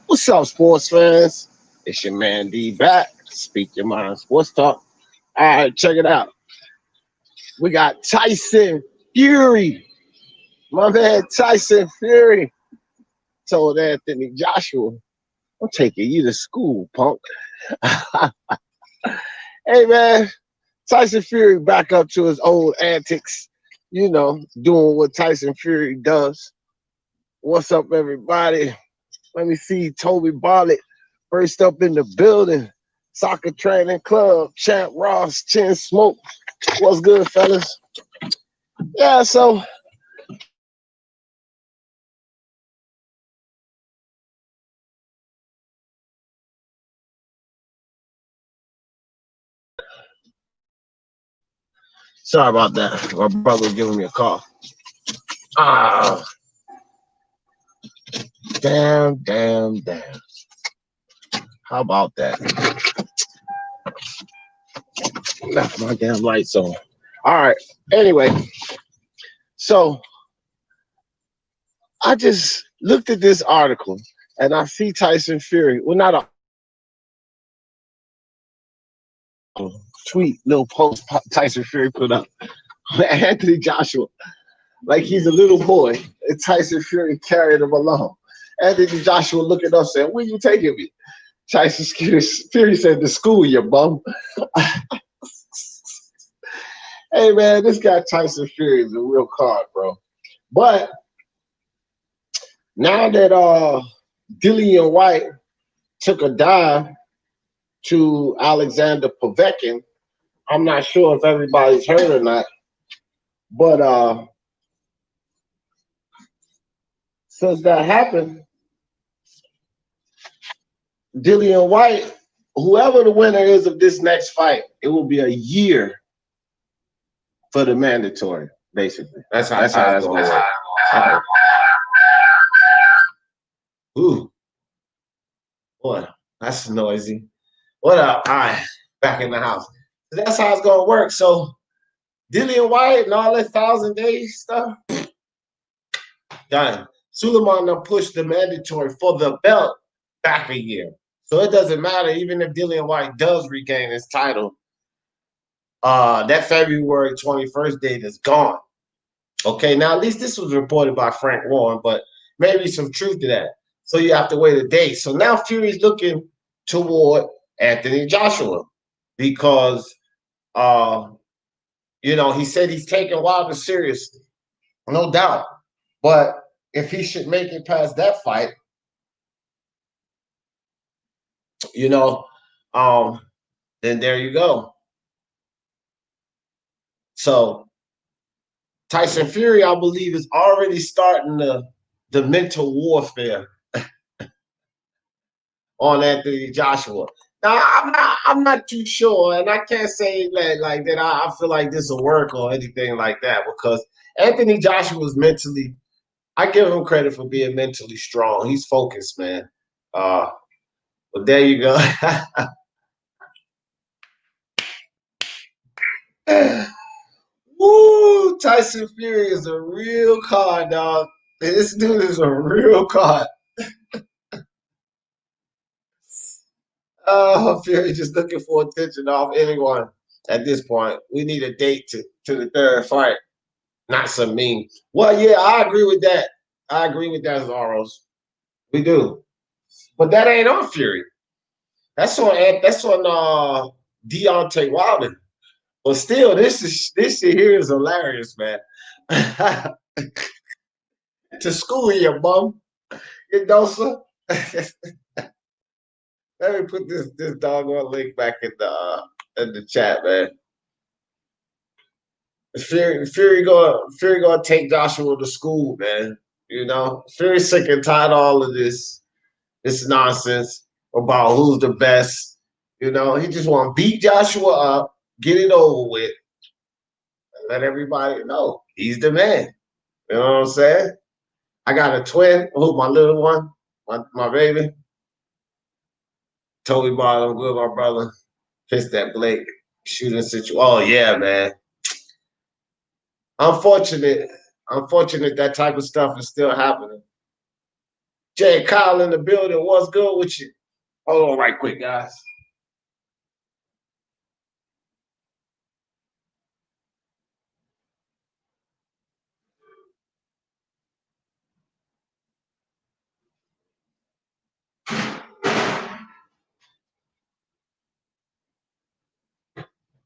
What's up, sports fans? It's your man D back. Speak Your Mind Sports Talk. All right, check it out. We got Tyson Fury. My man Tyson Fury told Anthony Joshua, I'm taking you to school, punk. Hey, man, Tyson Fury back up to his old antics, doing what Tyson Fury does. What's up, everybody? Let me see Toby Barlett first up in the building. Soccer Training Club, Champ Ross, Chin Smoke. What's good, fellas? Yeah, so sorry about that. My brother was giving me a call. Ah, damn. How about that? Left my damn lights on. All right. Anyway, so I just looked at this article and I see Tyson Fury. Well, not a tweet, little post Tyson Fury put up. Anthony Joshua, like he's a little boy, and Tyson Fury carried him along. Anthony Joshua looking up saying, where you taking me? Tyson Fury said, to school, you bum. Hey, man, this guy Tyson Fury is a real card, bro. But now that Dillian White took a dive to Alexander Povetkin, I'm not sure if everybody's heard or not, but since that happened, Dillian White, whoever the winner is of this next fight, it will be a year for the mandatory, basically. That's how it's going to work. Ooh. Boy, that's noisy. What up? All right, back in the house. So that's how it's going to work. So Dillian White and all that 1,000 days stuff, done. Suleiman done pushed the mandatory for the belt back a year. So it doesn't matter, even if Dillian White does regain his title, that February 21st date is gone. Okay, now at least this was reported by Frank Warren, but maybe some truth to that. So you have to wait a day. So now Fury's looking toward Anthony Joshua because, he said he's taking Wilder seriously, no doubt. But if he should make it past that fight, then there you go. So Tyson Fury, I believe, is already starting the mental warfare on Anthony Joshua. Now, I'm not too sure, and I can't say that I feel like this will work or anything like that because Anthony Joshua is mentally, I give him credit for being mentally strong. He's focused, man. But there you go. Woo! Tyson Fury is a real card, dog. This dude is a real card. Fury just looking for attention off anyone at this point. We need a date to the third fight, not some meme. Well, yeah, I agree with that. I agree with that, Zaros. We do, but that ain't on Fury. That's on Deontay Wilder. But still, this shit here is hilarious, man. To school your bum, you know, sir. Let me put this doggone link back in the chat, man. Fury gonna take Joshua to school, man. Fury's sick and tired of all of this nonsense about who's the best. He just want to beat Joshua up, get it over with, and let everybody know he's the man. You know what I'm saying? I got a twin, who my little one, my baby. Toby Bottom, good, my brother. Fits that Blake shooting situation. Oh yeah, man. Unfortunate that type of stuff is still happening. Jay Kyle in the building. What's good with you? Hold on right quick, guys.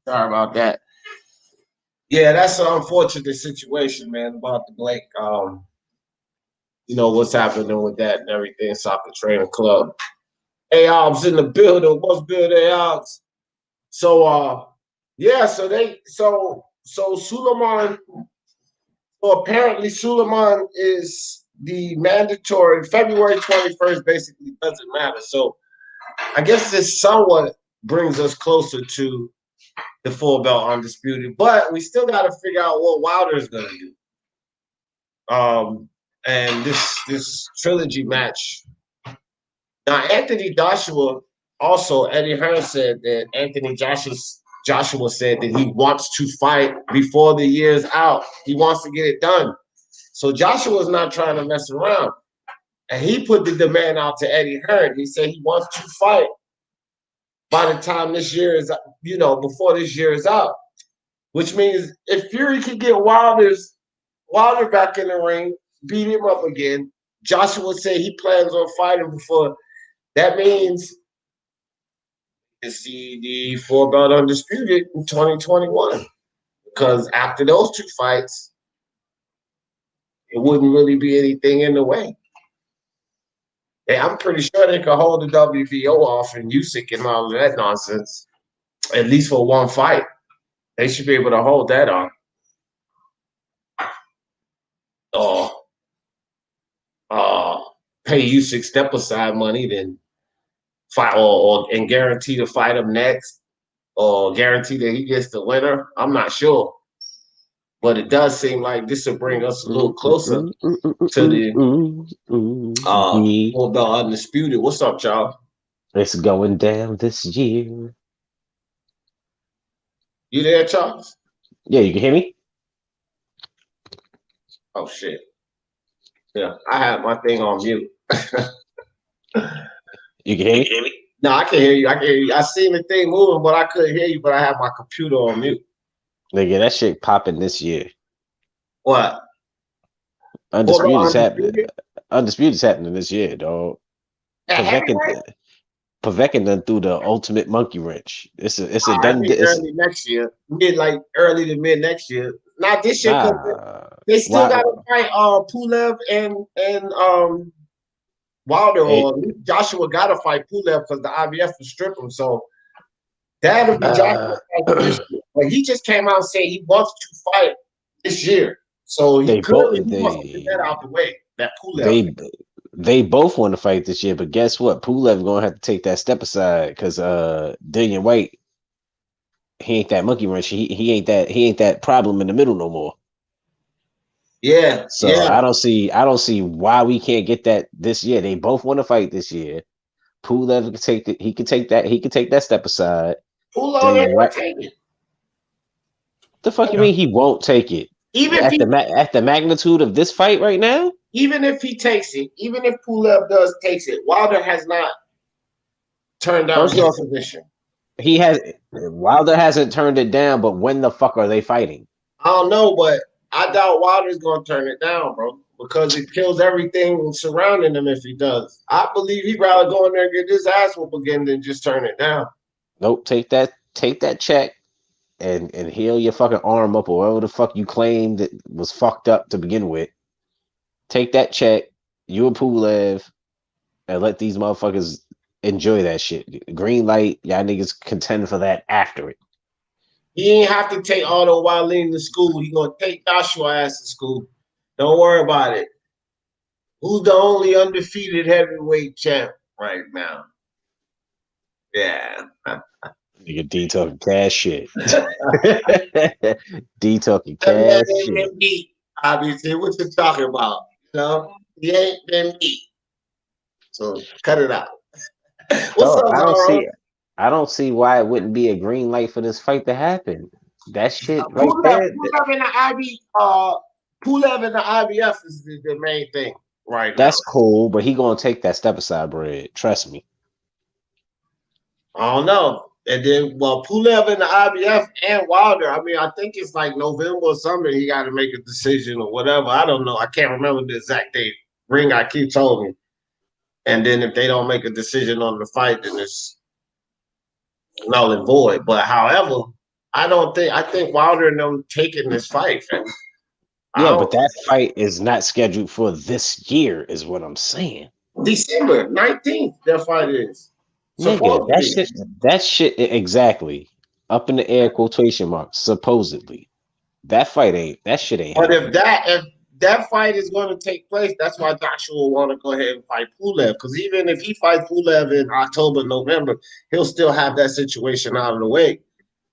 Sorry about that. Yeah, that's an unfortunate situation, man, about the Blake. What's happening with that and everything, soccer training club. Hey, Albs in the building. What's good, hey, Albs? So yeah, so Suleiman, so apparently Suleiman is the mandatory February 21st basically doesn't matter. So I guess this somewhat brings us closer to the full belt undisputed, but we still got to figure out what Wilder is going to do. And this trilogy match. Now, Anthony Joshua also, Eddie Hearn said that Joshua said that he wants to fight before the year's out. He wants to get it done. So Joshua's not trying to mess around. And he put the demand out to Eddie Hearn. He said he wants to fight by the time this year is, before this year is out. Which means if Fury could get Wilder back in the ring, beat him up again, Joshua said he plans on fighting before. That means it's the four belt undisputed in 2021. Because after those two fights, it wouldn't really be anything in the way. Hey, I'm pretty sure they could hold the WBO off and Usyk and all of that nonsense, at least for one fight. They should be able to hold that off. Pay Usyk step aside money, then fight and guarantee to fight him next, or guarantee that he gets the winner. I'm not sure, but it does seem like this will bring us a little closer to the full belt undisputed. What's up, y'all? It's going down this year. You there, Charles? Yeah, you can hear me? Oh shit. Yeah, I have my thing on mute. You can hear me? No, I can hear you. I can hear you. I seen the thing moving, but I couldn't hear you. But I have my computer on mute. Nigga, that shit popping this year. What? Undisputed is happening. Undisputed is happening this year, dog. Povetkin done threw the ultimate monkey wrench. It's a done. Early next year, early to mid next year. Not this year because they still got to fight Pulev and Wilder, or Joshua got to fight Pulev because the IBF will strip him. So that'll be Joshua this year. But he just came out and said he wants to fight this year. So he clearly wants to get that out the way. That Pulev. They both want to fight this year, but guess what? Pulev gonna have to take that step aside because Dillian White, he ain't that monkey wrench. He ain't that problem in the middle no more. Yeah. So yeah. I don't see why we can't get that this year. They both want to fight this year. Pulev can take that step aside. Pulev ain't gonna take it. The fuck you mean he won't take it? Even at the magnitude of this fight right now? Even if he takes it, even if Pulev takes it, Wilder has not turned down his position. Wilder hasn't turned it down, but when the fuck are they fighting? I don't know, but I doubt Wilder's gonna turn it down, bro, because it kills everything surrounding him if he does. I believe he'd rather go in there and get his ass whooped again than just turn it down. Nope, take that check and heal your fucking arm up or whatever the fuck you claimed that was fucked up to begin with. Take that check, you and Pulev, and let these motherfuckers enjoy that shit. Green light, y'all niggas contend for that after it. He ain't have to take Otto Wallin to school. He gonna take Joshua ass to school. Don't worry about it. Who's the only undefeated heavyweight champ right now? Yeah. Nigga D talking cash shit. D talking cash shit. Beat, obviously, what you talking about? You know, he ain't been beat. So cut it out. What's up, I don't see why it wouldn't be a green light for this fight to happen. That shit right there. Pulev and the Pulev and the IBF is the main thing right now. That's cool, but he gonna take that step aside bread. Trust me. I don't know. And then, well, Pulev and the IBF and Wilder. I mean, I think it's like November or something. He got to make a decision or whatever. I don't know. I can't remember the exact date. Ring, I keep told me. And then if they don't make a decision on the fight, then it's null and void. But however, I think Wilder and them taking this fight, fam. Yeah, but that fight is not scheduled for this year, is what I'm saying. December 19th, their fight is. Nigga, that shit exactly. Up in the air quotation marks, supposedly. That shit ain't But happening. if that fight is going to take place, that's why Joshua will want to go ahead and fight Pulev. Because even if he fights Pulev in October, November, he'll still have that situation out of the way.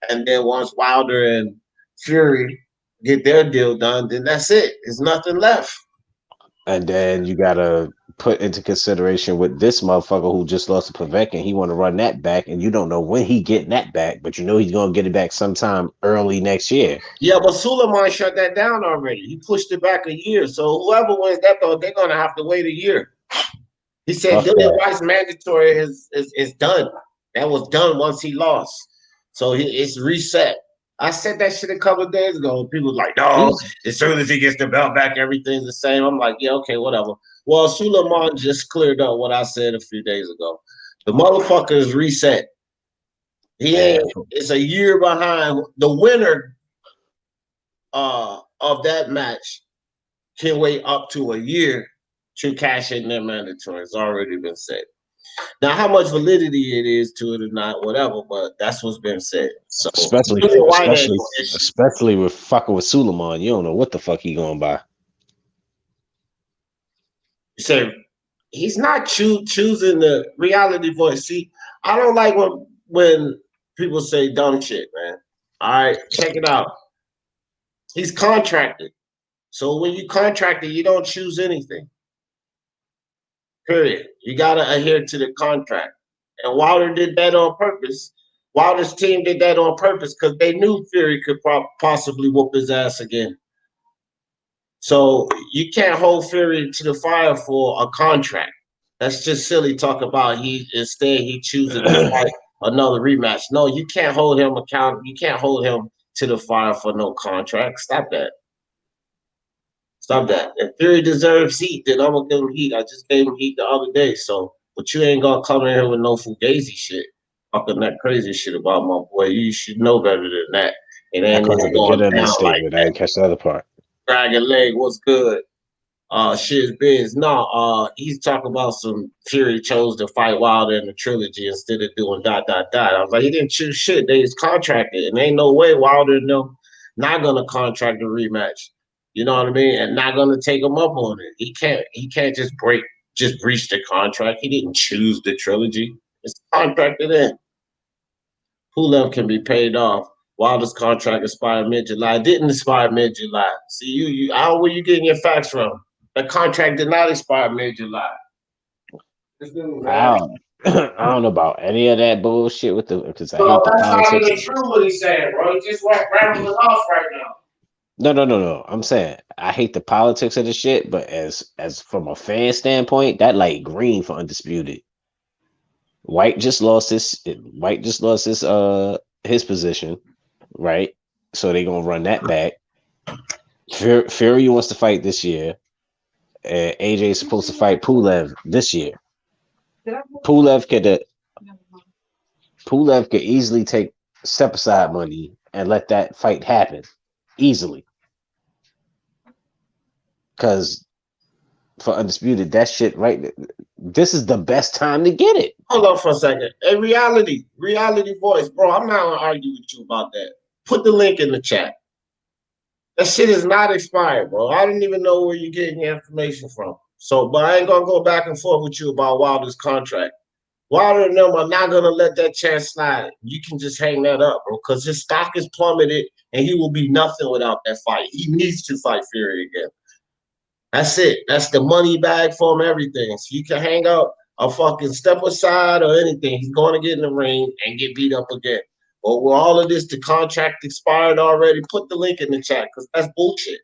And then once Wilder and Fury get their deal done, then that's it. There's nothing left. And then you gotta put into consideration with this motherfucker who just lost to Povetkin. He want to run that back, and you don't know when he getting that back, but you know he's gonna get it back sometime early next year. Yeah, but Suleiman shut that down already. He pushed it back a year. So whoever wins that, though, they're gonna have to wait a year. He said Dillian White's mandatory is done. That was done once he lost. So it's reset. I said that shit a couple of days ago. People were like, no, as soon as he gets the belt back, everything's the same. I'm like, yeah, okay, whatever. Well, Suleiman just cleared up what I said a few days ago. The motherfucker is reset. It's a year behind. The winner of that match can wait up to a year to cash in their mandatory. It's already been said. Now, how much validity it is to it or not, whatever, but that's what's been said. So, especially with fucking with Suleiman, you don't know what the fuck he going by. You say he's not choosing the reality voice. See, I don't like when people say dumb shit, man. All right, check it out. He's contracted. So when you contracted, you don't choose anything. Period. You got to adhere to the contract. And Wilder did that on purpose. Wilder's team did that on purpose because they knew Fury could possibly whoop his ass again. So you can't hold Fury to the fire for a contract. That's just silly talk about he chooses to fight another rematch. No, you can't hold him accountable. You can't hold him to the fire for no contract. Stop that. Stop that. If Fury deserves heat, then I'm gonna give him heat. I just gave him heat the other day. So, but you ain't gonna come in here with no fugazi shit, talking that crazy shit about my boy. You should know better than that. It ain't going down like that. I didn't catch the other part. Dragon leg, what's good? Shit's biz. No, he's talking about some Fury chose to fight Wilder in the trilogy instead of doing ... I was like, he didn't choose shit. They just contracted, and ain't no way Wilder and them not gonna contract a rematch. You know what I mean? And not gonna take him up on it. He can't just breach the contract. He didn't choose the trilogy. It's contracted in. Pulev can be paid off. Wilder's contract expired mid-July. Didn't expire mid-July. See, you how were you getting your facts from? The contract did not expire mid-July. I don't know about any of that bullshit with the because I hate the politics. That's not even true what he's saying, bro. He just went rambling off right now. No. I'm saying I hate the politics of the shit, but as from a fan standpoint, that like green for Undisputed. White just lost his position, right? So they gonna run that back. Fury wants to fight this year. AJ is supposed to fight Pulev this year. Pulev could easily take step aside money and let that fight happen easily. Because for Undisputed, that shit right. This is the best time to get it. Hold on for a second. Hey, reality voice, bro. I'm not gonna argue with you about that. Put the link in the chat. That shit is not expired, bro. I don't even know where you're getting your information from. So, but I ain't gonna go back and forth with you about Wilder's contract. Wilder and them are not gonna let that chance slide. You can just hang that up, bro, because his stock is plummeted and he will be nothing without that fight. He needs to fight Fury again. That's it. That's the money bag for him, everything. So you can hang up a fucking step aside or anything. He's going to get in the ring and get beat up again. But with all of this, the contract expired already. Put the link in the chat because that's bullshit.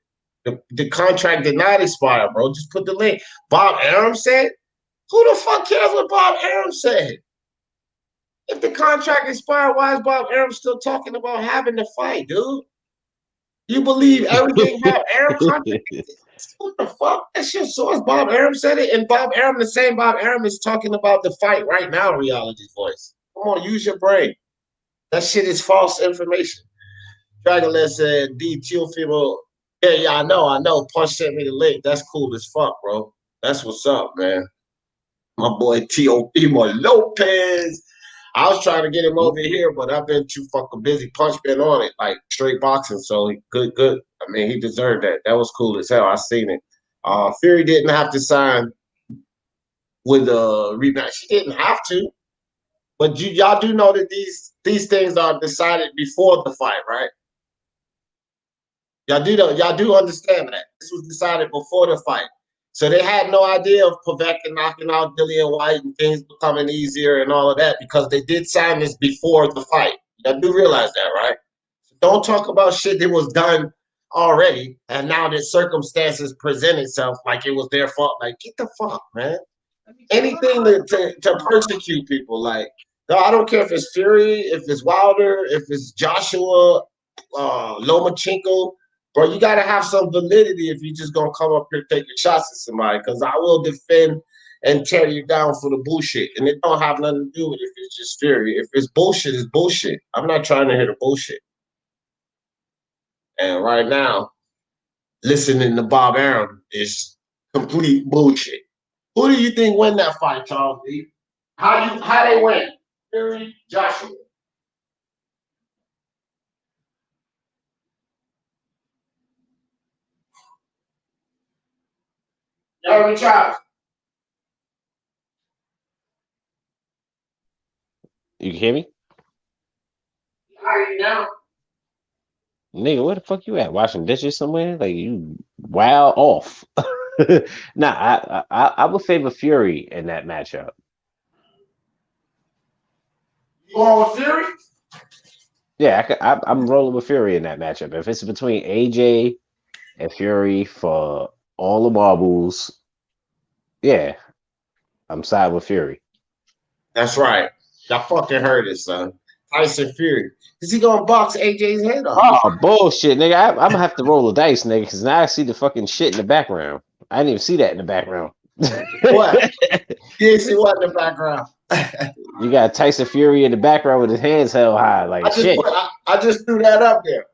The contract did not expire, bro. Just put the link. Bob Arum said, who the fuck cares what Bob Arum said? If the contract expired, why is Bob Arum still talking about having the fight, dude? You believe everything Bob Arum contracted? What the fuck? That's your source. Bob Arum said it, and Bob Arum, the same Bob Arum, is talking about the fight right now. Reality Voice. Come on, use your brain. That shit is false information. Dragonless said, D Teofimo. Yeah, I know. Punch sent me the link. That's cool as fuck, bro. That's what's up, man. My boy Teofimo Lopez. I was trying to get him over here, but I've been too fucking busy. Punch been on it, like straight boxing. So good. I mean, he deserved that. That was cool as hell. I seen it. Fury didn't have to sign with a rematch. He didn't have to. But y'all do know that these things are decided before the fight, right? Y'all do understand that. This was decided before the fight. So they had no idea of Povetkin knocking out Dillian White and things becoming easier and all of that because they did sign this before the fight. Y'all do realize that, right? So don't talk about shit that was done already and now that circumstances present itself like it was their fault. Like, get the fuck, man. Anything to persecute people. Like, no, I don't care if it's Fury, if it's Wilder, if it's Joshua, Lomachenko. Bro, you got to have some validity if you're just going to come up here taking shots at somebody because I will defend and tear you down for the bullshit. And it don't have nothing to do with if it's just Fury. If it's bullshit, it's bullshit. I'm not trying to hear the bullshit. And right now, listening to Bob Arum is complete bullshit. Who do you think win that fight, Charles D? How they win? Fury, Joshua. Jeremy Charles. You can hear me? How are you now? Nigga, where the fuck you at? Washing dishes somewhere? Like you wild off. Nah, I would favor Fury in that matchup. You going with Fury? Yeah, I'm rolling with Fury in that matchup. If it's between AJ and Fury for all the marbles, yeah, I'm side with Fury. That's right. Y'all fucking heard it, son. Tyson Fury. Is he gonna box AJ's head off? Oh bullshit, nigga! I'm gonna have to roll the dice, nigga, because now I see the fucking shit in the background. I didn't even see that in the background. What? You didn't see what in the background? You got Tyson Fury in the background with his hands held high, like shit. I just threw that up there.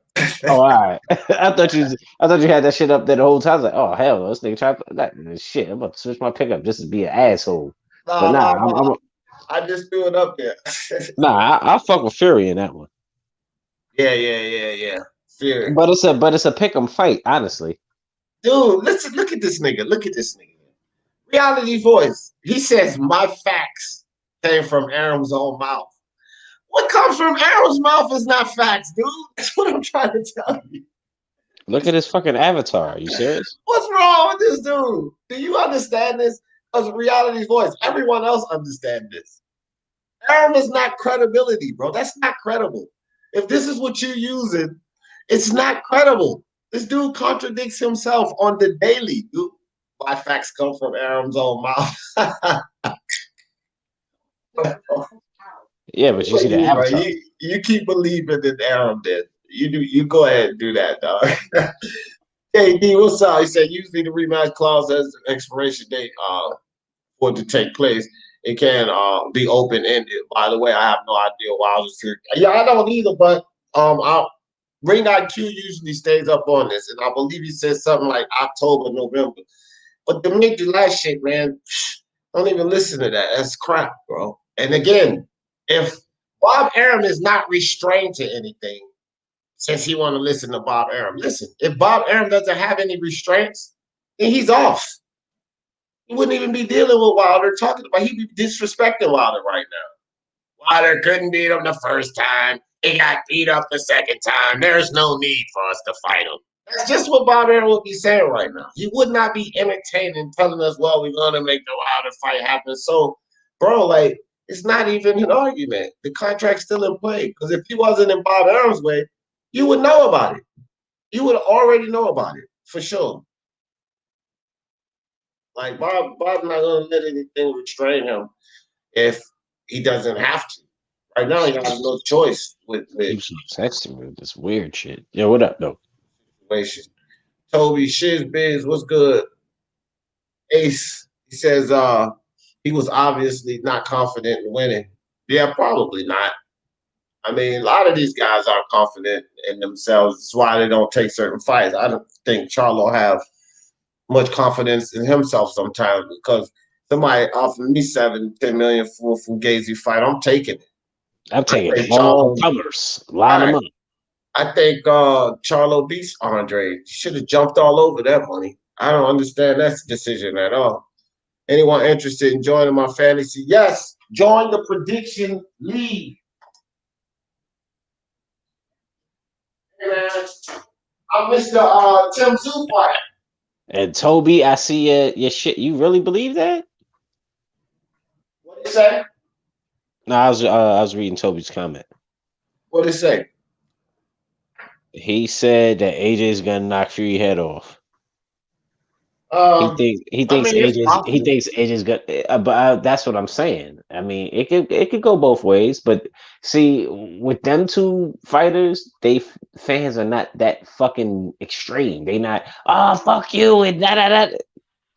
Oh, all right. I thought you had that shit up there the whole time. I was like, oh hell, this nigga try that shit. I'm about to switch my pickup just to be an asshole. But nah, I just threw it up there. I'll fuck with Fury in that one. Yeah. Fury. But it's a pick 'em fight, honestly. Dude, listen, look at this nigga. Look at this nigga. Reality Voice. He says my facts came from Arum's own mouth. What comes from Arum's mouth is not facts, dude. That's what I'm trying to tell you. Look at his fucking avatar. Are you serious? What's wrong with this dude? Do you understand this? Because Reality Voice, everyone else understands this. Arum is not credibility, bro. That's not credible. If this is what you're using, it's not credible. This dude contradicts himself on the daily, dude. My facts come from Arum's own mouth. Yeah, but you see the avatar. You keep believing that Arum did. You go ahead and do that, dog. Hey D, what's up? He said usually the rematch clause has an expiration date for it to take place. It can be open ended. By the way, I have no idea why I was here. Yeah, I don't either, but Ring IQ usually stays up on this, and I believe he said something like October, November. But the mid-July shit, man, don't even listen to that. That's crap, bro. And again, if Bob Arum is not restrained to anything, since he want to listen to Bob Arum, listen. If Bob Arum doesn't have any restraints, then he's off. He wouldn't even be dealing with Wilder, talking about he'd be disrespecting Wilder right now. Wilder couldn't beat him the first time. He got beat up the second time. There's no need for us to fight him. That's just what Bob Arum would be saying right now. He would not be entertaining, telling us, well, we're going to make the Wilder fight happen. So, bro, like, It's not even an argument. The contract's still in play. Because if he wasn't in Bob Arum's way, you would know about it. You would already know about it for sure. Like Bob's not gonna let anything restrain him if he doesn't have to. Right now, he has no choice with You should text him with this weird shit. Yo, what up, though? situation. Toby Shiz Biz, what's good? Ace, he says he was obviously not confident in winning. Yeah, probably not. I mean, a lot of these guys aren't confident in themselves. That's why they don't take certain fights. I don't think Charlo have much confidence in himself sometimes because somebody offered me 7-10 million for a Fugazi fight. I'm taking it. I'm I taking think all Charlo. comers. Line them up. I think Charlo beats Andre. Should have jumped all over that money. I don't understand that decision at all. Anyone interested in joining my fantasy? Yes, join the prediction league. Hey man, I missed the Tim Zoo fight. And Toby, I see your shit. You really believe that? What did it say? No, I was reading Toby's comment. What did it say? He said that AJ's gonna knock Fury head off. He thinks AJ's gonna, but that's what I'm saying. I mean, it could go both ways. But see, with them two fighters, fans are not that fucking extreme. They not fuck you and da.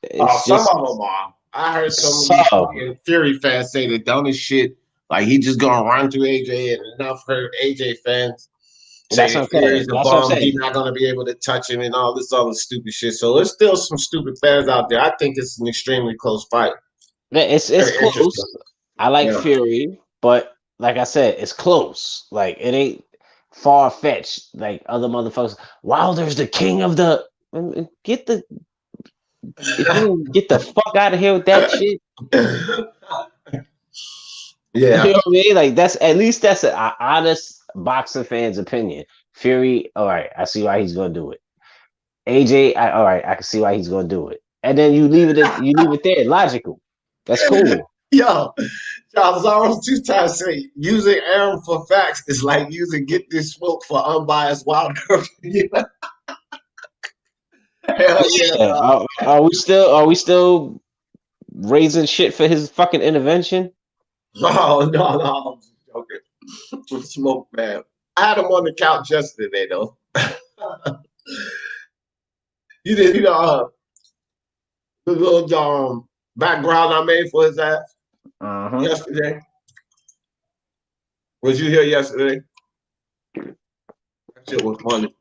It's Some just of them are. I heard some of these fucking Fury fans say the dumbest shit. Like he just gonna run through AJ, and enough heard AJ fans say that Fury's a bum. He's not gonna be able to touch him and all this other stupid shit. So there's still some stupid fans out there. I think it's an extremely close fight. It's close. I like Fury, but like I said, it's close. Like it ain't far fetched. Like other motherfuckers. Wilder's the king of the. Get the. If you get the fuck out of here with that shit. Yeah. You know what I mean? Like that's an honest boxing fan's opinion. Fury, all right, I see why he's gonna do it. AJ, all right, I can see why he's gonna do it. And then you leave it there, logical. That's cool. Yo, Charles Zaros 2 times say using Aaron for facts is like using Get This Smoke for unbiased Wilder. Hell yeah. Are we still raising shit for his fucking intervention? No, I'm just joking. Smoke, man. I had him on the couch yesterday, though. You did, the little background I made for his ass yesterday. Was you here yesterday? That shit was funny.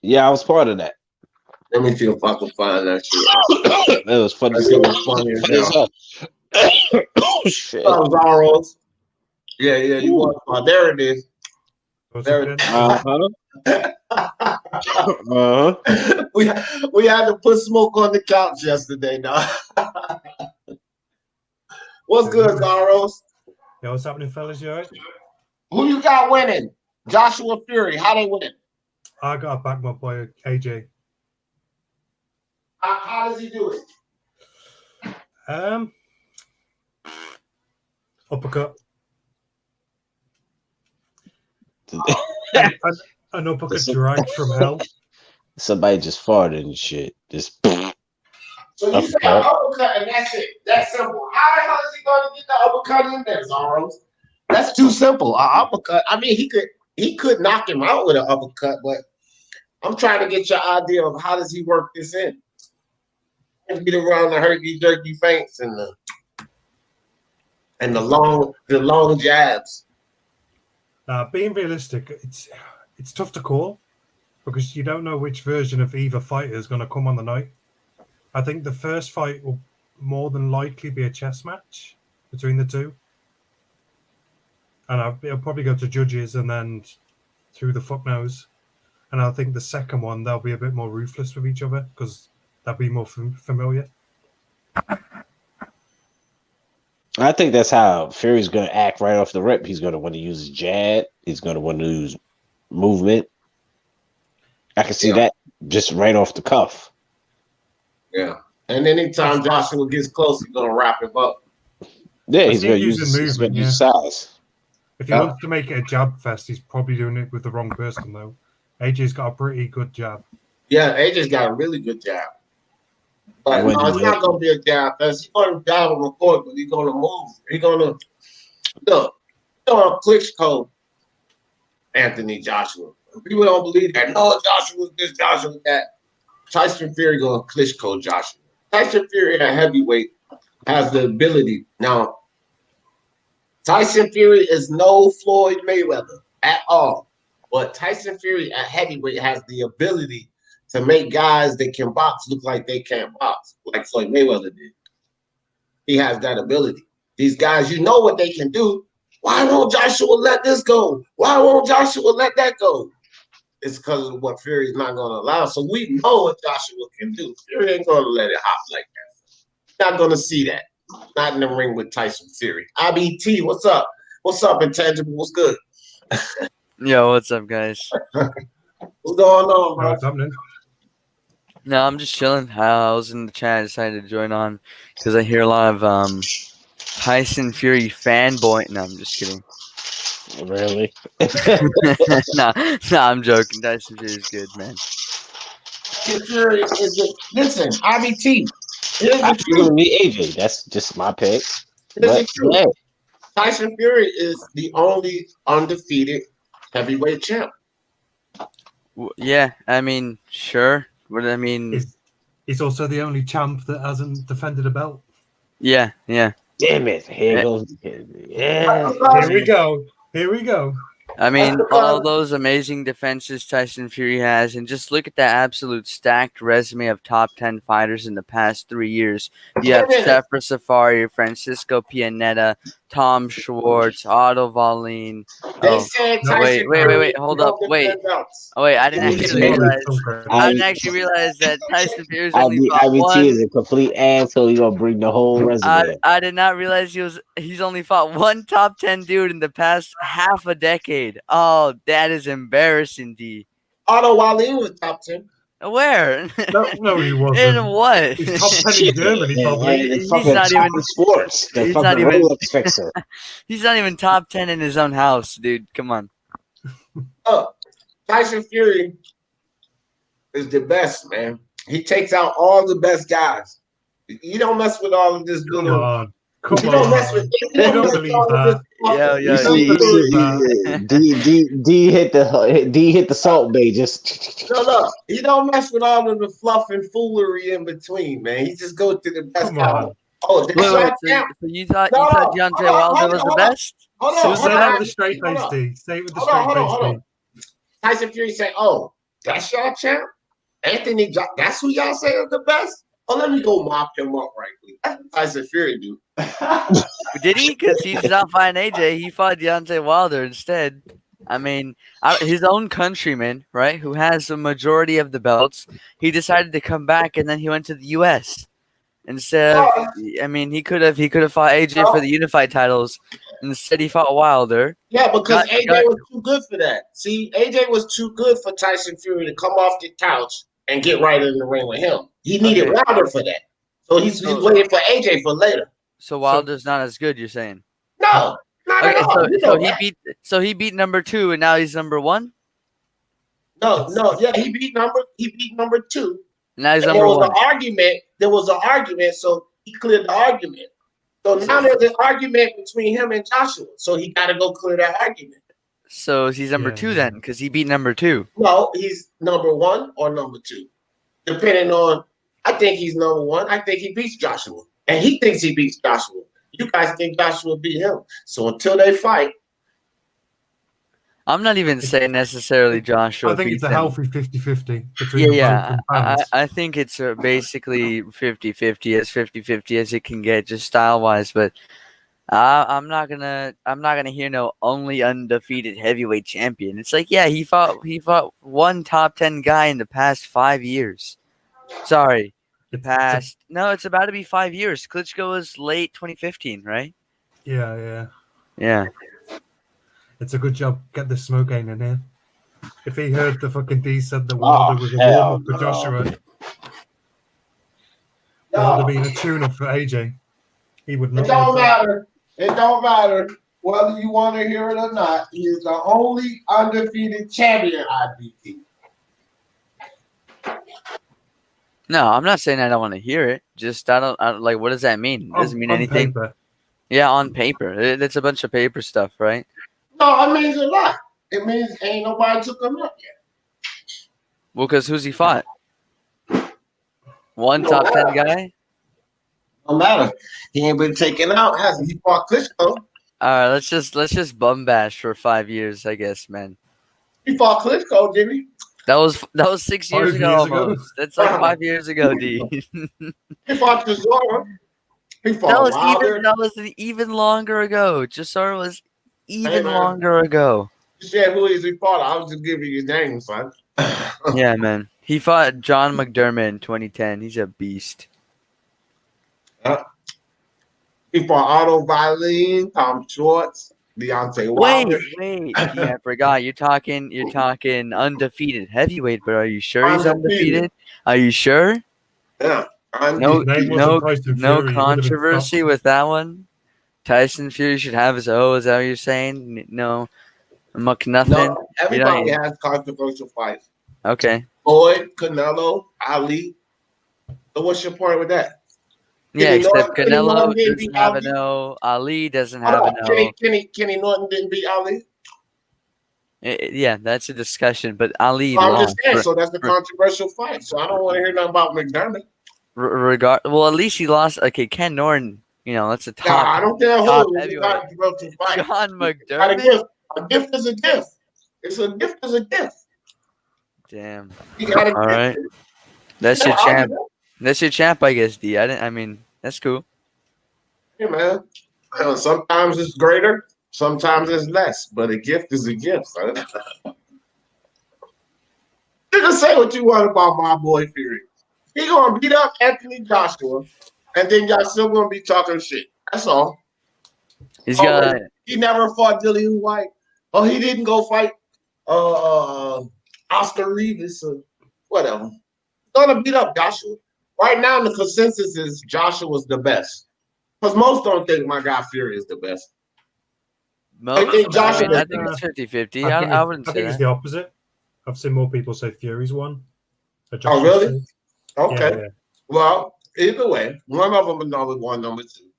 Yeah, I was part of that. Let me see if I can find that shit. That was funny. That shit was funny as hell. Oh shit. Zaros. Yeah, you want there it is. There it is. We had to put smoke on the couch yesterday, dog. What's good, Zaros? Yo, what's happening, fellas? You alright? Who you got winning? Joshua Fury. How they winning? I got to back my boy AJ. How does he do it? Uppercut. An uppercut dragged from hell. Somebody just farted and shit. Just. So you say an uppercut and that's it. That's simple. How the hell is he going to get the uppercut in there, Zaros? That's too simple. An uppercut. I mean, he could knock him out with an uppercut, but I'm trying to get your idea of how does he work this in. Get around the herky-jerky feints and the long jabs. Being realistic, it's tough to call because you don't know which version of either fighter is going to come on the night. I think the first fight will more than likely be a chess match between the two. And it'll probably go to judges and then through the fuck knows. And I think the second one, they'll be a bit more ruthless with each other because they'll be more familiar. I think that's how Fury's going to act right off the rip. He's going to want to use his jab. He's going to want to use movement. I can see that just right off the cuff. Yeah. And anytime Joshua gets close, he's going to wrap him up. Yeah, I he's see gonna him use using he's gonna movement, use size. If he wants to make it a jab fest, he's probably doing it with the wrong person, though. AJ's got a pretty good jab. Yeah, AJ's got a really good jab. But When no, it's he not going to be a jab fest. He's going to jab on the court, but he's going to move. He's going to look. Klitschko, Anthony Joshua. People don't believe that. No, Joshua's this, Joshua's that. Tyson Fury going to Klitschko Joshua. Tyson Fury at heavyweight has the ability. Now, Tyson Fury is no Floyd Mayweather at all. But Tyson Fury at heavyweight has the ability to make guys that can box look like they can't box, like Floyd Mayweather did. He has that ability. These guys, you know what they can do. Why won't Joshua let this go? Why won't Joshua let that go? It's because of what Fury is not going to allow. So we know what Joshua can do. Fury ain't going to let it hop like that. Not going to see that. Not in the ring with Tyson Fury. IBT, what's up? What's up, Intangible? What's good? Yo, what's up, guys? What's going on, bro? What's happening? No, I'm just chilling. I was in the chat. I decided to join on because I hear a lot of Tyson Fury fanboy. No, I'm just kidding. Really? nah, I'm joking. Tyson Fury is good, man. Fury is a, listen, IBT. Here's I'm the truth. gonna meet AJ. That's just my pick. Here's the But truth. yeah, Tyson Fury is the only undefeated heavyweight champ. Yeah, I mean, sure. But I mean, He's also the only champ that hasn't defended a belt. yeah. damn it. Here Yeah. goes. Yeah. Here we go. Here we go. I mean, all those amazing defenses Tyson Fury has, and just look at that absolute stacked resume of top 10 fighters in the past 3 years. You have Sefer Safari, Francisco Pianeta, Tom Schwartz, Otto Wallin. They said No, Tyson wait, Fury hold up, don't wait. defend belts. Oh wait, I didn't actually realize. I didn't I- actually realize that Tyson Fury's only fought IBT one. is a complete asshole. You gonna bring the whole resume. I did not realize he's only fought one top 10 dude in the past half a decade. Oh, that is embarrassing, D. Otto Wallin was top 10. Where? No, he wasn't. In what? He's top 10 in Germany, probably. The He's fucking not even- Top Sports. The he's fucking not even- Rolex fixer. He's not even top 10 in his own house, dude. Come on. Tyson Fury is the best, man. He takes out all the best guys. You don't mess with all of this Come little. on. Come You don't mess on. with. You don't believe that. Yeah, You see, D hit the Salt Bay. Just No. He don't mess with all of the fluff and foolery in between, man. He just goes to the best Come guy. on. Oh, that's Wait, our so champ. you thought No, Deontay hold on, Wilder was the hold on. best? Hold So on. say that with a straight Hold face, on. D. Say it with a Hold on, straight hold face, on. Tyson Fury say, "Oh, that's y'all champ, Anthony. That's who y'all say is the best." Oh, let me go mop him up right quick. That's what Tyson Fury do. Did he? Because he's not fighting AJ. He fought Deontay Wilder instead. I mean, his own countryman, right, who has the majority of the belts, he decided to come back, and then he went to the U.S. instead of. I mean, he could have fought AJ for the unified titles. Instead, he fought Wilder. Yeah, because Got- AJ was too good for that. See, AJ was too good for Tyson Fury to come off the couch and get right in the ring with him. He needed Okay. Wilder for that. So he's waiting for AJ for later. So Wilder's not as good. You're saying? No, not Okay, at all. You know that. so he beat number 2, and now he's number 1. No. Yeah, he beat number 2. Now he's And number 1. There was an argument, so he cleared the argument. So now there's an argument between him and Joshua. So he got to go clear that argument. So he's number 2 then, because he beat number 2. No, he's number 1 or number 2, depending on. I think he's number 1. I think he beats Joshua, and he thinks he beats Joshua. You guys think Joshua beat him. So until they fight, I'm not even saying necessarily Joshua. I think it's a beats him. healthy 50-50 between the Yeah. both and fans. I think it's basically 50-50, as 50-50 as it can get, just style wise. But I'm not gonna hear no only undefeated heavyweight champion. It's like, yeah, he fought one top 10 guy in the past 5 years. Sorry, no, it's about to be 5 years. Klitschko was late 2015, right? Yeah. Yeah. It's a good job. Get the smoke in here. If he heard the fucking D said the Wilder was a warm-up for Joshua, Wilder being a tune-up for AJ, he would not. it don't matter. It don't matter whether you want to hear it or not. He is the only undefeated champion IBT. No, I'm not saying I don't want to hear it. Just I don't like. What does that mean? It doesn't mean On anything. paper. Yeah, on paper. It's a bunch of paper stuff, right? No, it means a lot. It means ain't nobody took him up yet. Well, because who's he fought? One No top 10 matter. guy? No matter. He ain't been taken out, has he? He fought Klitschko. All right, let's just bum bash for 5 years, I guess, man. He fought Klitschko, didn't he? That was 6 years 5 ago years ago? almost. That's like 5 years ago, D. He fought Chisora. He that fought Wilder. was even longer ago. Chisora was even Hey, man. longer ago. You said who is he fought? I was just giving you his name, son. Yeah, man. He fought John McDermott in 2010. He's a beast. He fought Otto Violin, Tom Schwartz, Deontay Wilder. Wait. Yeah, I forgot. You're talking undefeated heavyweight, but are you sure he's undefeated? Are you sure? Yeah. No, His name no, wasn't Tyson no Fury, he would've been controversy stopped. with that one. Tyson Fury should have his O. Is that what you're saying? No, muck nothing. No, everybody You know, has controversial fights. okay. Floyd, Canelo, Ali. So what's your point with that? Yeah, Kenny except Norton- Kenny Norton Canelo didn't doesn't beat have Ali. an O. Ali doesn't Hold have on, an O. Kenny Norton didn't beat Ali. Yeah, that's a discussion. But Ali I'm lost. just saying, so that's a controversial fight. So I don't want to hear nothing about McDermott. Well, at least he lost. Okay, Ken Norton. You know, that's a top. I don't care top who. It's heavyweight. not a controversial fight. John Not a McDermott. gift. A gift is a gift. It's a gift is a gift. Damn. You got All right. That's your champ. That's your champ, I guess, D. I mean, that's cool. Hey, man. Sometimes it's greater, sometimes it's less, but a gift is a gift, son. You can say what you want about my boy Fury. He gonna beat up Anthony Joshua, and then y'all still gonna be talking shit. That's all. He's got. He never fought Dillian White. Oh, he didn't go fight Oscar Rivas or whatever. Gonna beat up Joshua. Right now, the consensus is Joshua's the best. Because most don't think my guy Fury is the best. Most, think Joshua- I think it's 50-50. I wouldn't I say think it's that. the opposite. I've seen more people say Fury's won. Oh, really? Okay. Yeah. Well, either way, one of them is number one, number two.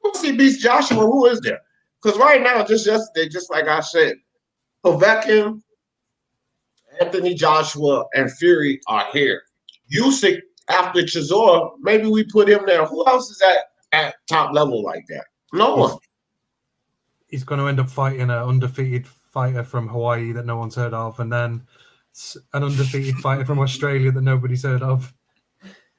Once he beats Joshua, who is there? Because right now, just yesterday, just like I said, Povetkin, Anthony Joshua, and Fury are here. Usyk, after Chisora, maybe we put him there. Who else is at top level like that? No one. He's going to end up fighting an undefeated fighter from Hawaii that no one's heard of, and then an undefeated fighter from Australia that nobody's heard of.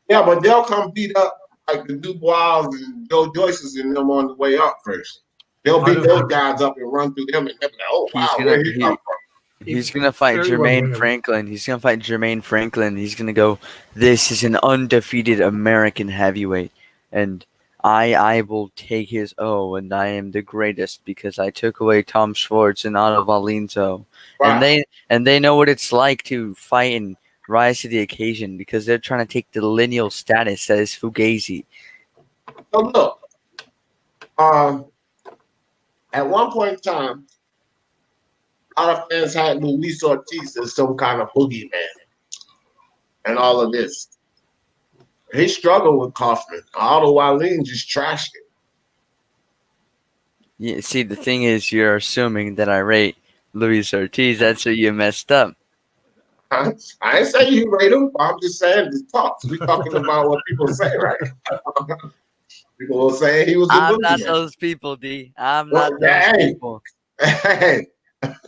Yeah, but they'll come beat up like the Dubois and Joe Joyces and them on the way up first. They'll beat those guys up and run through them, and they'll be like, oh, wow, where he come from? He's gonna fight Jermaine Franklin. He's gonna fight Jermaine Franklin. He's gonna go. This is an undefeated American heavyweight, and I will take his O, and I am the greatest because I took away Tom Schwartz and Otto Valinto, Right. and they know what it's like to fight and rise to the occasion because they're trying to take the lineal status that is Fugazi. So look, at one point in time, a lot of fans had Luis Ortiz as some kind of boogeyman and all of this. He struggled with Kaufman. Otto Wallin just trashed it. Yeah, see, the thing is, you're assuming that I rate Luis Ortiz. That's where you messed up. I ain't saying you rate him. I'm just saying the talks. We're talking about what people say, right? People will say he was a I'm boogeyman. not those people, D. I'm not those Hey. people. Hey.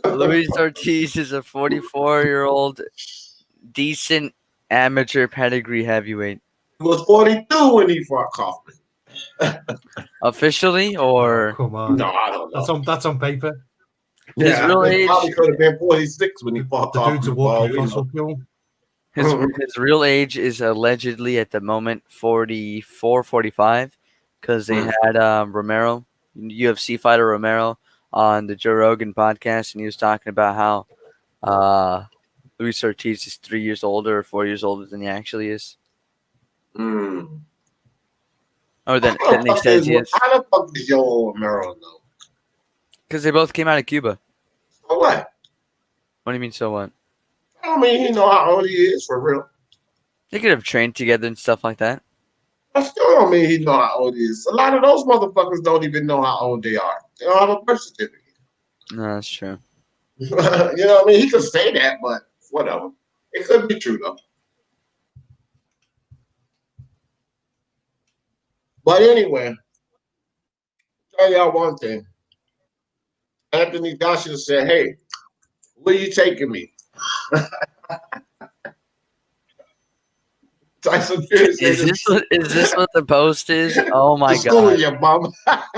Luis Ortiz is a 44-year-old, decent amateur pedigree heavyweight. He was 42 when he fought Kaufman. Officially, or Come on. No, I don't know. That's on paper. His real he age- probably could have been 46 when he fought The dude's a Kaufman. walking Ball, fossil fuel. his real age is allegedly at the moment 44, 45, because they had Romero, UFC fighter Romero, on the Joe Rogan podcast, and he was talking about how Luis Ortiz is 3 years older or 4 years older than he actually is. Mm. Or then he says he is. How the fuck is Yoel Romero though? Because they both came out of Cuba. So what? What do you mean, so what? I mean, he know how old he is for real. They could have trained together and stuff like that. I still don't mean he know how old he is. A lot of those motherfuckers don't even know how old they are. They don't have a birth certificate. No, that's true. You know what I mean? He could say that, but whatever. It could be true though. But anyway, tell y'all one thing. Anthony Joshua said, "Hey, where you taking me?" Tyson Fury said, Is this what the post is? Oh my school god! your mom.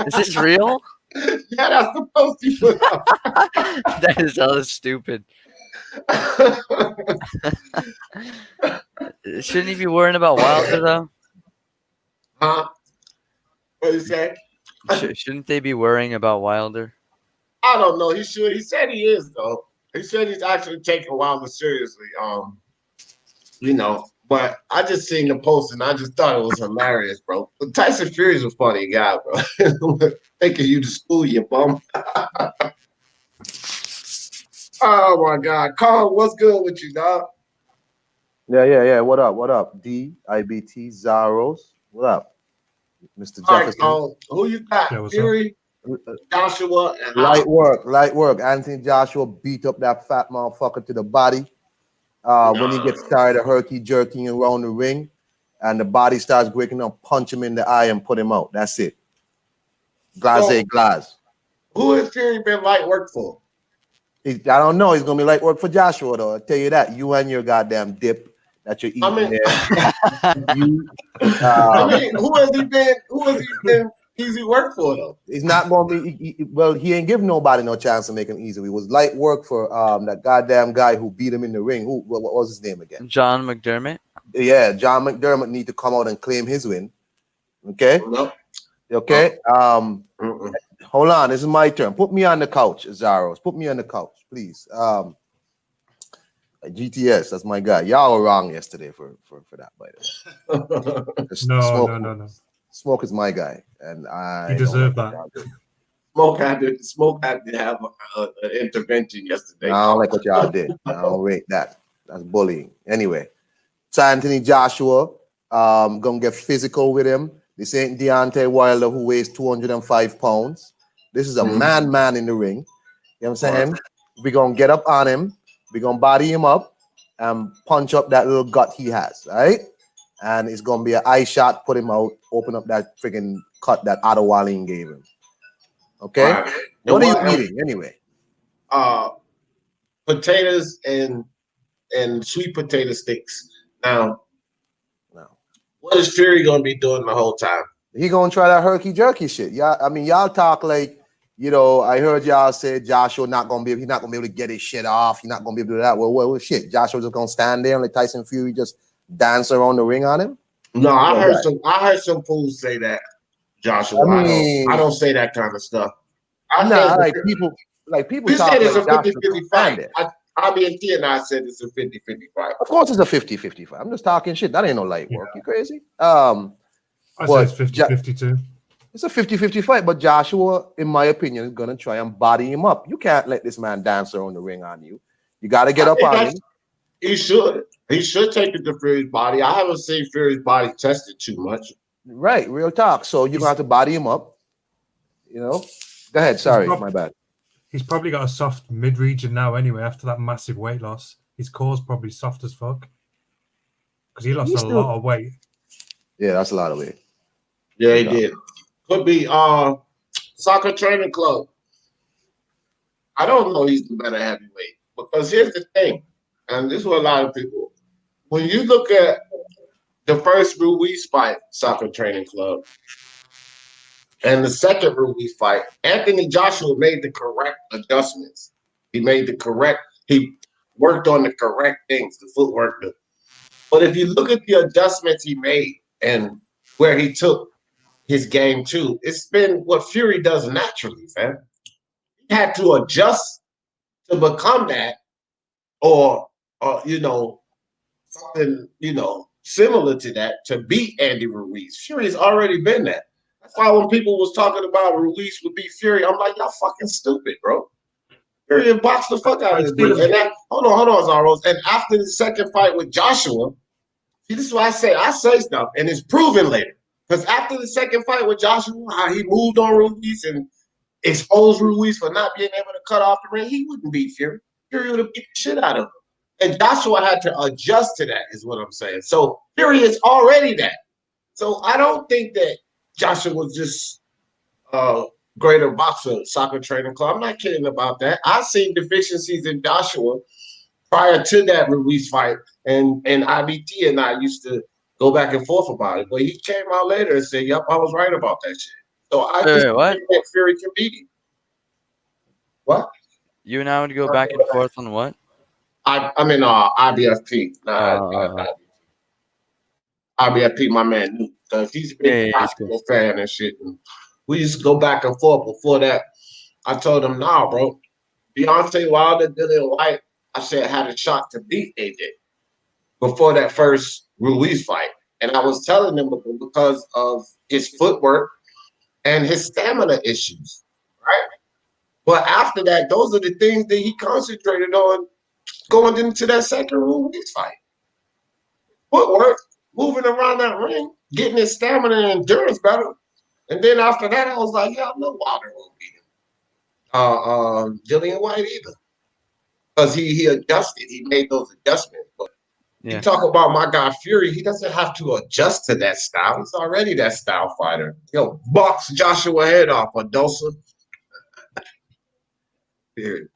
Is this real? Yeah, that's the post he put up. That is hella stupid. Shouldn't he be worrying about Wilder though? Huh? What you say? Shouldn't they be worrying about Wilder? I don't know. He should. He said he is though. He said he's actually taking Wilder seriously. You know, but I just seen the post and I just thought it was hilarious, bro. But Tyson Fury's a funny guy, bro. Thinking you to school, you bum. Oh my God, Carl, what's good with you, dog? Yeah. What up? DIBT Zaros. What up, Mr. Jefferson? All right, who you got? Yeah, what's Fury, Joshua, and Light work. Anthony Joshua beat up that fat motherfucker to the body. When he gets tired of herky-jerking around the ring and the body starts breaking up, punch him in the eye and put him out. That's it. Glass. Who has Fury been light work for? I don't know. He's going to be light work for Joshua, though. I'll tell you that. You and your goddamn dip that you're eating there. I mean, who has he been easy work for, though? He's not going to be. He ain't giving nobody no chance to make him easy. It was light work for that goddamn guy who beat him in the ring. What was his name again? John McDermott. Yeah, John McDermott need to come out and claim his win. Okay. Nope. Okay. Hold on. This is my turn. Put me on the couch, Zaros. Put me on the couch, please. GTS, that's my guy. Y'all were wrong yesterday for that, by the way. No. Smoke is my guy, and I. He deserved that. Smoke had to have an intervention yesterday. I don't like what y'all did. I don't rate that. That's bullying. Anyway, it's Anthony Joshua. Gonna get physical with him. This ain't Deontay Wilder who weighs 205 pounds. This is a man in the ring. You know what I'm saying? We're gonna get up on him. We're gonna body him up and punch up that little gut he has, right? And it's gonna be an eye shot, put him out, open up that freaking cut that Otto Wallin gave him. Okay? Right. What are you eating anyway? Potatoes and sweet potato sticks. Now, what is Fury gonna be doing the whole time? He gonna try that herky jerky shit. Yeah, I mean, y'all talk like, you know, I heard y'all say Joshua he's not gonna be able to get his shit off. He's not gonna be able to do that. Well, shit. Joshua just gonna stand there and let Tyson Fury just dance around the ring on him? No, I heard some fools say that, Joshua. I don't say that kind of stuff. People you talk said it's like a 50-50 fight. IBNT and I said it's a 50-50 fight. Of course it's a 50-50 fight. I'm just talking shit. That ain't no light work. You crazy? I say it's 50-50 too. It's a 50-50 fight, but Joshua, in my opinion, is gonna try and body him up. You can't let this man dance around the ring on you. You gotta get up on him. He should. He should take it to Fury's body. I haven't seen Fury's body tested too much. Right, real talk. So you're gonna have to body him up. You know? Go ahead. Sorry, my bad. He's probably got a soft mid-region now anyway, after that massive weight loss. His core's probably soft as fuck. Because he lost a lot of weight. Yeah, that's a lot of weight. Yeah, he did. Could be soccer training club. I don't know he's the better heavyweight. Because here's the thing, and this is what a lot of people, when you look at the first Ruiz fight, soccer training club, and the second Ruiz fight, Anthony Joshua made the correct adjustments. He worked on the correct things, the footwork. But if you look at the adjustments he made and where he took his game to, it's been what Fury does naturally, man. He had to adjust to become that, or something, similar to that to beat Andy Ruiz. Fury's already been that. That's why when people was talking about Ruiz would beat Fury, I'm like, y'all fucking stupid, bro. Fury boxed the fuck out of this dude. And that, hold on, Zaros. And after the second fight with Joshua, see, this is what I say stuff, and it's proven later. Because after the second fight with Joshua, how he moved on Ruiz and exposed Ruiz for not being able to cut off the ring, he wouldn't beat Fury. Fury would have beat the shit out of him. And Joshua had to adjust to that, is what I'm saying. So Fury is already that. So I don't think that Joshua was just greater boxer, soccer training club. I'm not kidding about that. I've seen deficiencies in Joshua prior to that Ruiz fight, and IBT and I used to go back and forth about it. But he came out later and said, "Yep, I was right about that shit." So I just think that Fury can beat him. What? You and I would go back and forth on what? I'm in IBFP. IBFP, my man, Newt, because he's a big basketball fan and shit. And we used to go back and forth. Before that, I told him, "Nah, bro, Deontay Wilder, Dillian White," I said, had a shot to beat AJ before that first Ruiz fight. And I was telling him because of his footwork and his stamina issues, right? But after that, those are the things that he concentrated on going into that second Ruiz fight. Footwork, moving around that ring, getting his stamina and endurance better. And then after that, I was like, yeah, I know Wilder won't beat him. Dillian White either. Because he adjusted. He made those adjustments. But you talk about my guy Fury, he doesn't have to adjust to that style. He's already that style fighter. Yo, box Joshua head off, Adosa. Fury.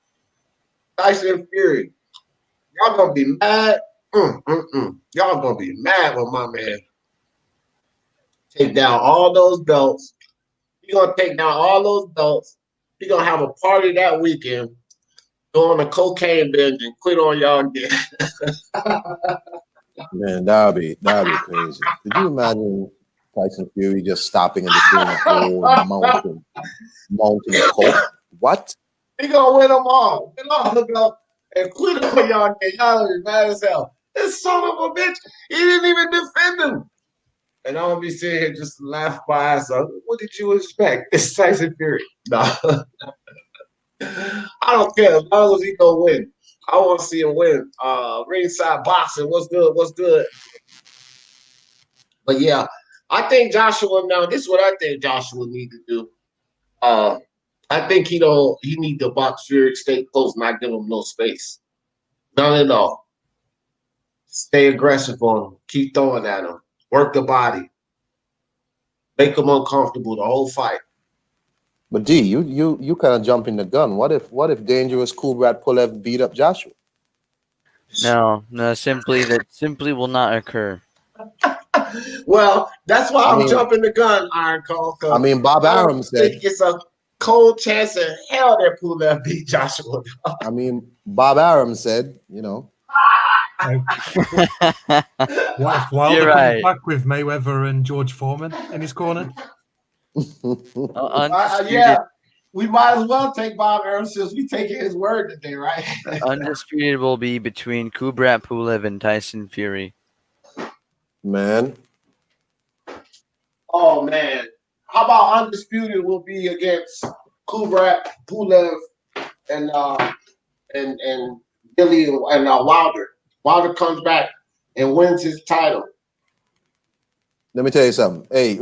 Tyson Fury. Y'all gonna be mad. Y'all gonna be mad when my man take down all those belts. He gonna take down all those belts. He gonna have a party that weekend, go on a cocaine binge and quit on y'all again. Man, that'd be crazy. Could you imagine Tyson Fury just stopping and just doing a whole mountain of coke? What? He gonna win them all. Win all the belts and quit on y'all again. Y'all be mad as hell. This son of a bitch, he didn't even defend him. And I'm gonna be sitting here just laugh my ass off. What did you expect? It's Tyson Fury. No. I don't care as long as he gonna win. I want to see him win. Ringside boxing, what's good? What's good? But yeah, I think Joshua now. This is what I think Joshua need to do. I think he need to box Fury, stay close, not give him no space. None at all. Stay aggressive on him. Keep throwing at him. Work the body. Make him uncomfortable the whole fight. But D, you kind of jumping the gun. What if dangerous Kubrat Pulev beat up Joshua? No, simply will not occur. Well, that's why I'm jumping the gun, Iron Cole. I mean, Bob Arum said it's a cold chance in hell that Pulev beat Joshua. I mean, Bob Arum said, you know. What if Wilder comes back with Mayweather and George Foreman in his corner? Yeah, we might as well take Bob Arum since we taking his word today, right? Undisputed will be between Kubrat Pulev and Tyson Fury. Man. Oh man. How about Undisputed will be against Kubrat Pulev and Billy and Wilder. Wilder comes back and wins his title. Let me tell you something. Hey.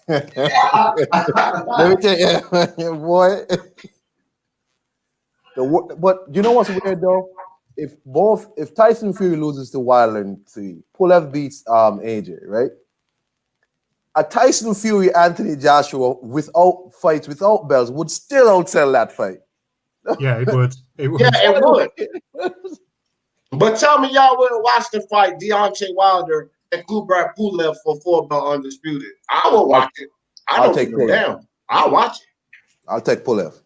Let me tell you, boy. But you know what's weird though? If Tyson Fury loses to Wilder and Pulev beats AJ, right? A Tyson Fury Anthony Joshua without belts would still outsell that fight. Yeah, it would. Yeah, it would. But tell me y'all wouldn't watch the fight Deontay Wilder and Kubrat Pulev for 4-belt Undisputed. I will watch it. I'll take Pulev. Damn. I'll watch it. I'll take Pulev.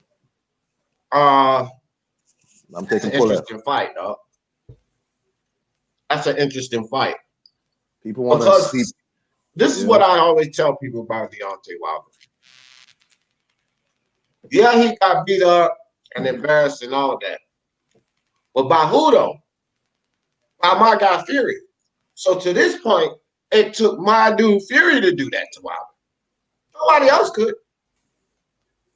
I'm taking Pulev. Interesting fight, dog. That's an interesting fight. People want to see. This is what I always tell people about Deontay Wilder. Yeah, he got beat up and embarrassed and all that. But by who though? By my guy Fury. So to this point, it took my dude Fury to do that to Wilder. Nobody else could.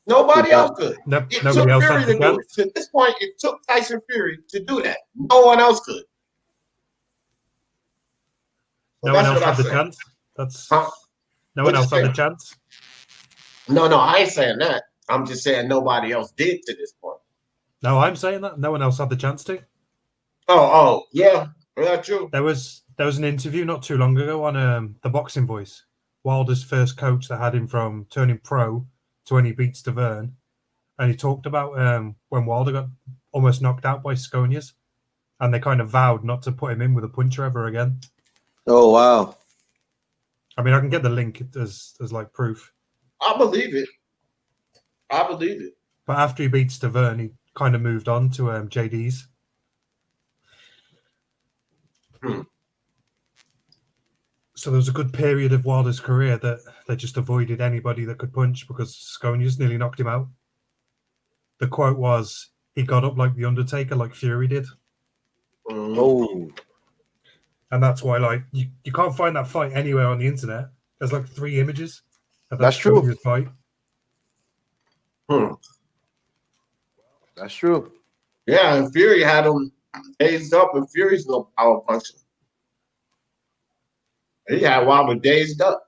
Nobody else could. It Nobody took else Fury had the to do it. chance. To this point, it took Tyson Fury to do that. No one else could. No one else had the chance. That's no one else had the chance. No, I ain't saying that. I'm just saying nobody else did to this point. No, I'm saying that no one else had the chance to. Oh, yeah, true. There was an interview not too long ago on the Boxing Voice. Wilder's first coach that had him from turning pro to when he beats Hearn, and he talked about when Wilder got almost knocked out by Sconias, and they kind of vowed not to put him in with a puncher ever again. Oh wow! I mean, I can get the link as like proof. I believe it. But after he beats Hearn, he kind of moved on to JD's. So there was a good period of Wilder's career that they just avoided anybody that could punch because Sconias nearly knocked him out. The quote was, he got up like The Undertaker, like Fury did. Oh. And that's why, like, you can't find that fight anywhere on the internet. There's like 3 images of that That's true. Sconias fight. That's true. Yeah, and Fury had him dazed up, and Fury's no power puncher. He had Wilder dazed up.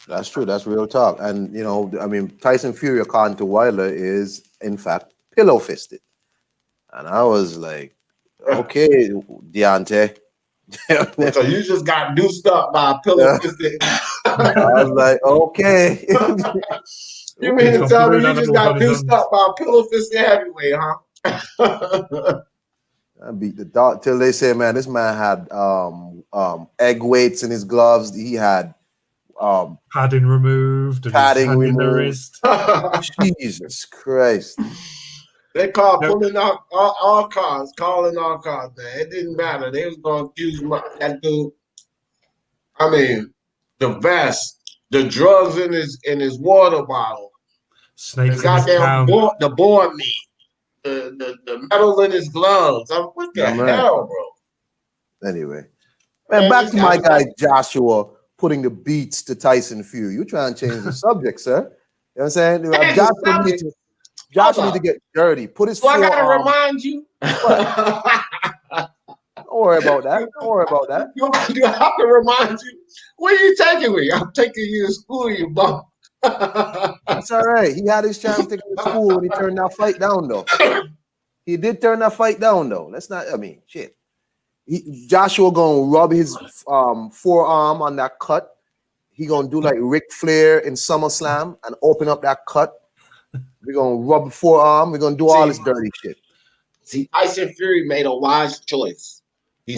That's true. That's real talk. And, you know, I mean, Tyson Fury, according to Wilder, is, in fact, pillow-fisted. And I was like, okay, Deontay. So you just got deuced up by a pillow-fisted. I was like, okay. You mean to tell me you just got deuced up by a pillow-fisted heavyweight, huh? I beat the dog till they say, man, this man had egg weights in his gloves. He had padding removed. Padding removed. The wrist. Jesus Christ. They called pulling out all cars, calling all cars, man. It didn't matter. They was going to accuse that dude. I mean, the vest, the drugs in his water bottle. Snakes the goddamn the boar meat. The metal in his gloves. What the hell, bro? Anyway, man, back to my guy Joshua putting the beats to Tyson Fury. You trying to change the subject, sir? You know what I'm saying? Joshua need to get dirty. Put his forearm. I gotta remind you. Don't worry about that. Don't worry about that. Do I have to remind you? Where are you taking me? I'm taking you to school, you bum. That's all right. He had his chance to go to school when he turned that fight down, though. He did turn that fight down, though. Let's not, I mean, shit. Joshua gonna rub his forearm on that cut. He gonna do like Ric Flair in SummerSlam and open up that cut. We're gonna rub the forearm. We're gonna do all this dirty shit. See, Tyson Fury made a wise choice. He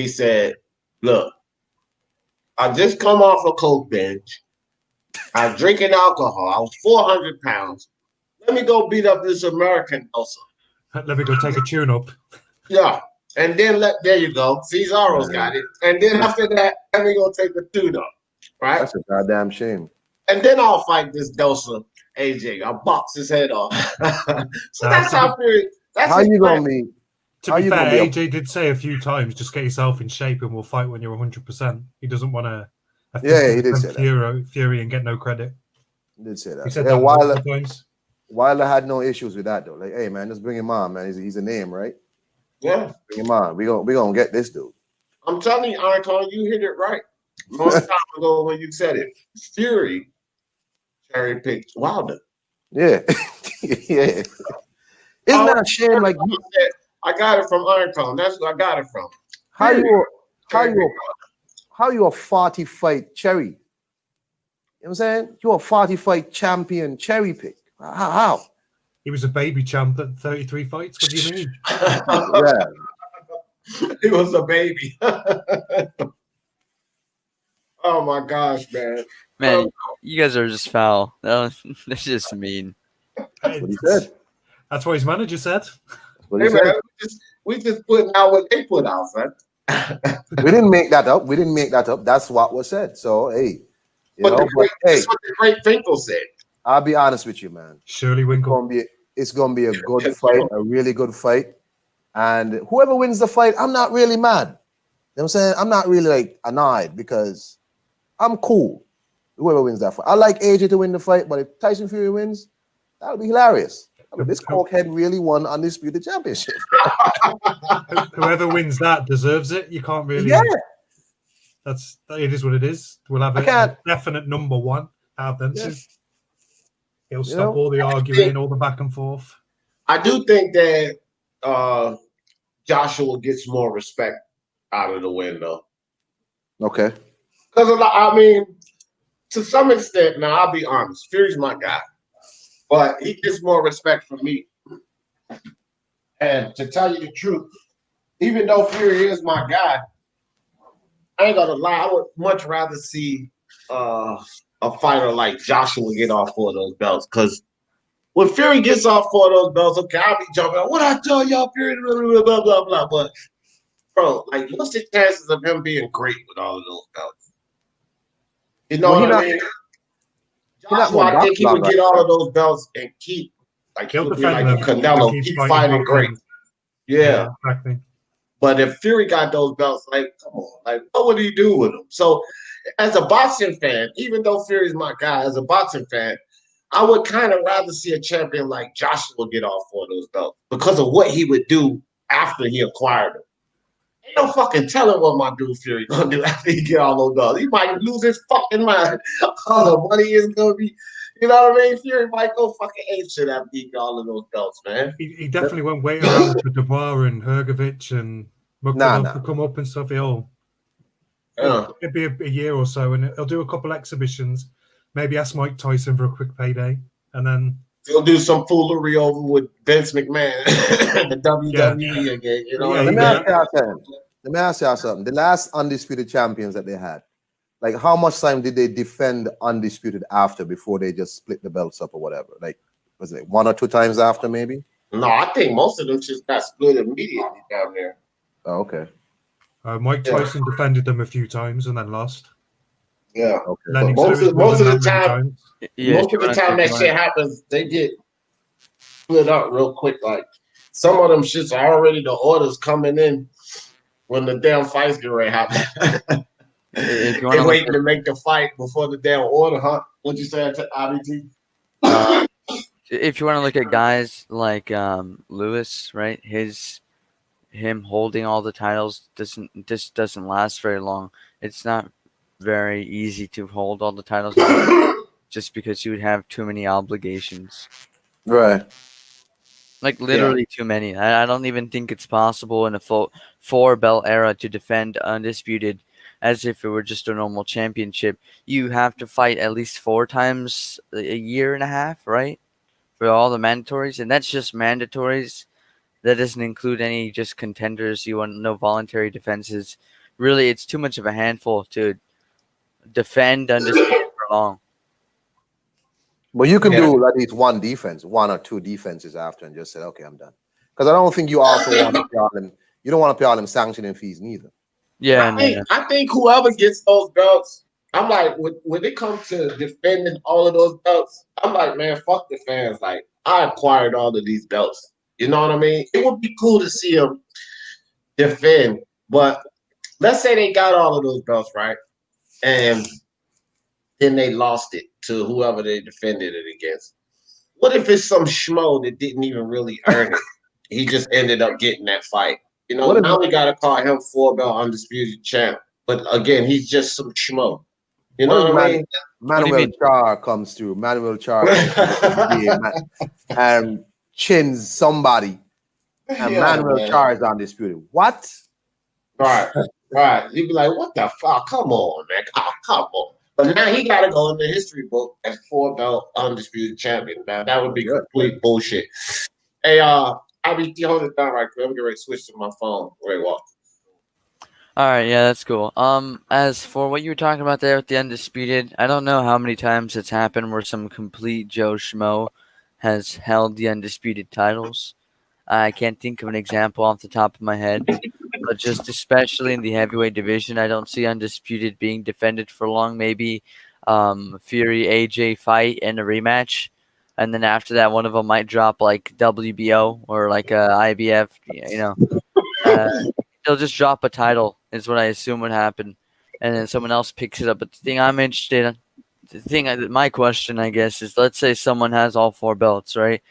said, look, I just come off a coke binge. I was drinking alcohol. I was 400 pounds. Let me go beat up this American also. Let me go take a tune-up. Yeah. And then there you go. Cesaro's got it. And then after that, let me go take a tune-up. Right? That's a goddamn shame. And then I'll fight this Dosa AJ. I'll box his head off. So that's how Fury. That's how you gonna be? To be fair, AJ did say a few times, just get yourself in shape and we'll fight when you're 100%. He doesn't want to he did say Fury and get no credit. He did say that. He said that multiple times. Wilder had no issues with that though. Like, hey man, just bring him on, man. He's a name, right? Yeah. Bring him on. We gonna get this dude. I'm telling you, Icon, you hit it right. Long time ago when you said it. Fury cherry picked Wilder. Yeah. Yeah. Isn't that a shame? Like I got it from Ironcon. That's where I got it from. How you a 40 fight cherry? You know what I'm saying? You're a 40 fight champion cherry pick. How? He was a baby champ at 33 fights. What do you mean? Yeah. He was a baby. Oh my gosh, man. Man, you guys are just foul. That's just mean. That's what he said. That's what his manager said. Hey, man, we just putting out what they put out, son. We didn't make that up. That's what was said. So hey, that's what the great Finkel said. I'll be honest with you, man. Shirley Winkle. It's gonna be a good fight, a really good fight. And whoever wins the fight, I'm not really mad. what I'm saying? I'm not really like annoyed because I'm cool. Whoever wins that fight. I like AJ to win the fight, but if Tyson Fury wins, that'll be hilarious. I mean, this cokehead really won undisputed championship. Whoever wins that deserves it. You can't really. Yeah. It is what it is. We'll have a definite number one out of them two. It'll stop all the arguing, all the back and forth. I do think that Joshua gets more respect out of the win, though. Okay. Because, I mean, to some extent, now I'll be honest, Fury's my guy. But he gets more respect from me. And to tell you the truth, even though Fury is my guy, I ain't gonna lie, I would much rather see a fighter like Joshua get all 4 of those belts. Because when Fury gets all 4 of those belts, okay, I'll be jumping out, what I tell y'all, Fury, blah, blah, blah, blah. But, bro, like, what's the chances of him being great with all of those belts? You know what I mean? Joshua, I think he would get all of those belts and keep, like, he would be like Canelo, keep fighting great. Yeah. Exactly. But if Fury got those belts, like, come on, like, what would he do with them? So, as a boxing fan, even though Fury's my guy, as a boxing fan, I would kind of rather see a champion like Joshua get all 4 of those belts because of what he would do after he acquired them. Ain't no fucking telling what my dude Fury gonna do after he get all those belts. He might lose his fucking mind. All the money is gonna be, you know what I mean? Fury might go fucking ape shit after he get all of those belts, man. He definitely won't wait around for Dubois and Hergovich and Mukadov to come up and stuff. It'll be a year or so, and he'll do a couple exhibitions. Maybe ask Mike Tyson for a quick payday, and then he'll do some foolery over with Vince McMahon, the WWE again. You know, let me ask y'all something. The last undisputed champions that they had, like, how much time did they defend undisputed after before they just split the belts up or whatever? Like, was it 1 or 2 times after, maybe? No, I think most of them just got split immediately down there. Oh, okay. Mike Tyson defended them a few times and then lost. Yeah. Okay. Most of the time that shit happens, they get split up real quick. Like, some of them shits are already the orders coming in when the damn fights get ready to happen. They're waiting to make the fight before the damn order, huh? What'd you say to IBT? If you want to look at guys like Lewis, right? Him holding all the titles doesn't last very long. It's not very easy to hold all the titles just because you would have too many obligations. Right. Like, literally too many. I don't even think it's possible in a full 4-belt era to defend undisputed as if it were just a normal championship. You have to fight at least 4 times a year and a half, right? For all the mandatories. And that's just mandatories. That doesn't include any just contenders. You want no voluntary defenses. Really, it's too much of a handful to defend undisputed for long. But you can do at least 1 defense, 1 or 2 defenses after, and just say, okay, I'm done. Because I don't think you also want to pay all them. You don't want to pay all them sanctioning fees neither. Yeah, I think whoever gets those belts, I'm like, when it comes to defending all of those belts, I'm like, man, fuck the fans. Like, I acquired all of these belts. You know what I mean? It would be cool to see them defend, but let's say they got all of those belts, right? And then they lost it to whoever they defended it against. What if it's some schmo that didn't even really earn it? He just ended up getting that fight. You know, now we got to call him 4-belt undisputed champ. But again, he's just some schmo. You know what I mean? Manuel Char comes through. Manuel Char and chins somebody. And Manuel Char is undisputed. What? Right. He'd be like, what the fuck? Come on, man. Oh, come on. But now he got to go in the history book as 4-belt undisputed champion. Now, that would be complete bullshit. Hey, I'll be holding it down right quick. I'm getting ready to switch to my phone. Wait, what? All right, yeah, that's cool. As for what you were talking about there with the undisputed, I don't know how many times it's happened where some complete Joe Schmo has held the undisputed titles. I can't think of an example off the top of my head, but just especially in the heavyweight division, I don't see undisputed being defended for long. Maybe Fury AJ fight and a rematch, and then after that, one of them might drop like WBO or like IBF. You know, they'll just drop a title, is what I assume would happen, and then someone else picks it up. But the thing I'm interested in, my question, I guess, is let's say someone has all 4 belts, right?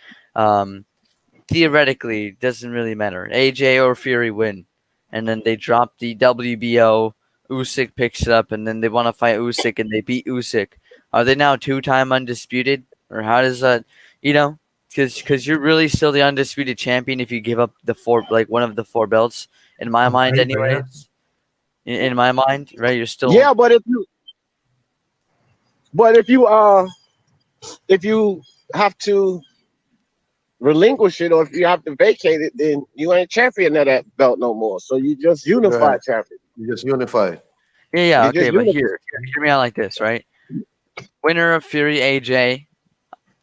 Theoretically, it doesn't really matter. AJ or Fury win, and then they drop the WBO. Usyk picks it up, and then they want to fight Usyk, and they beat Usyk. Are they now 2-time undisputed, or how does that? Because you're really still the undisputed champion if you give up one of the 4 belts. In my mind, paper, anyway. In my mind, right? You're still. Yeah, but if you have to relinquish it, or if you have to vacate it, then you ain't champion of that belt no more. So you just unified champion. You just unified. Yeah. You Okay, just but unified. hear me out like this, right? Winner of Fury AJ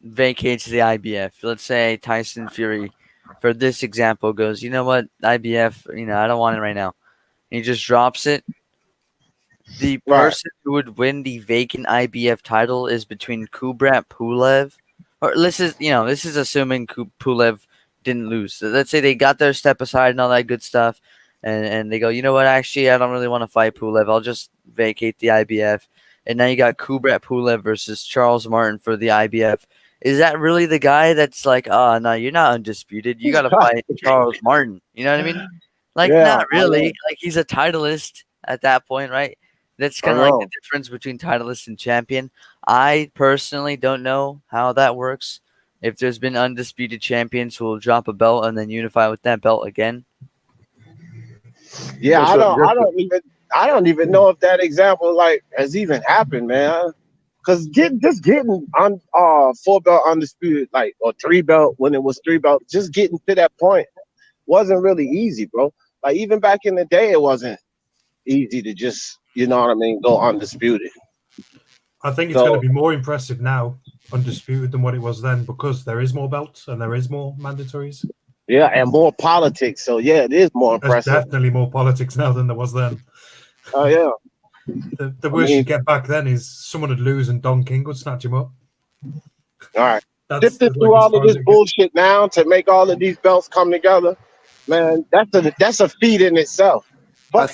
vacates the IBF. Let's say Tyson Fury, for this example, goes, you know what, IBF, I don't want it right now. He just drops it. The person who would win the vacant IBF title is between Kubrat Pulev, or this is assuming Pulev didn't lose. So let's say they got their step aside and all that good stuff, and they go, you know what, actually, I don't really want to fight Pulev. I'll just vacate the IBF. And now you got Kubrat Pulev versus Charles Martin for the IBF. Is that really the guy that's like, oh, no, you're not undisputed. You got to fight Charles Martin. You know what I mean? Like, not really. Like, he's a titleist at that point, right? That's kind of like the difference between titleist and champion. I personally don't know how that works. If there's been undisputed champions who will drop a belt and then unify with that belt again. Yeah, I don't even know if that example has even happened, man. Because getting on 4 belt undisputed, or 3 belt when it was 3 belt, just getting to that point wasn't really easy, bro. Like even back in the day, it wasn't easy to just, go undisputed. I think it's going to be more impressive now, undisputed, than what it was then, because there is more belts and there is more mandatories. Yeah, and more politics. So yeah, it is more impressive. There's definitely more politics now than there was then. Oh yeah. The worst you get back then is someone would lose and Don King would snatch him up. All right. Sifting through all of this bullshit now to make all of these belts come together, man, that's a feat in itself. But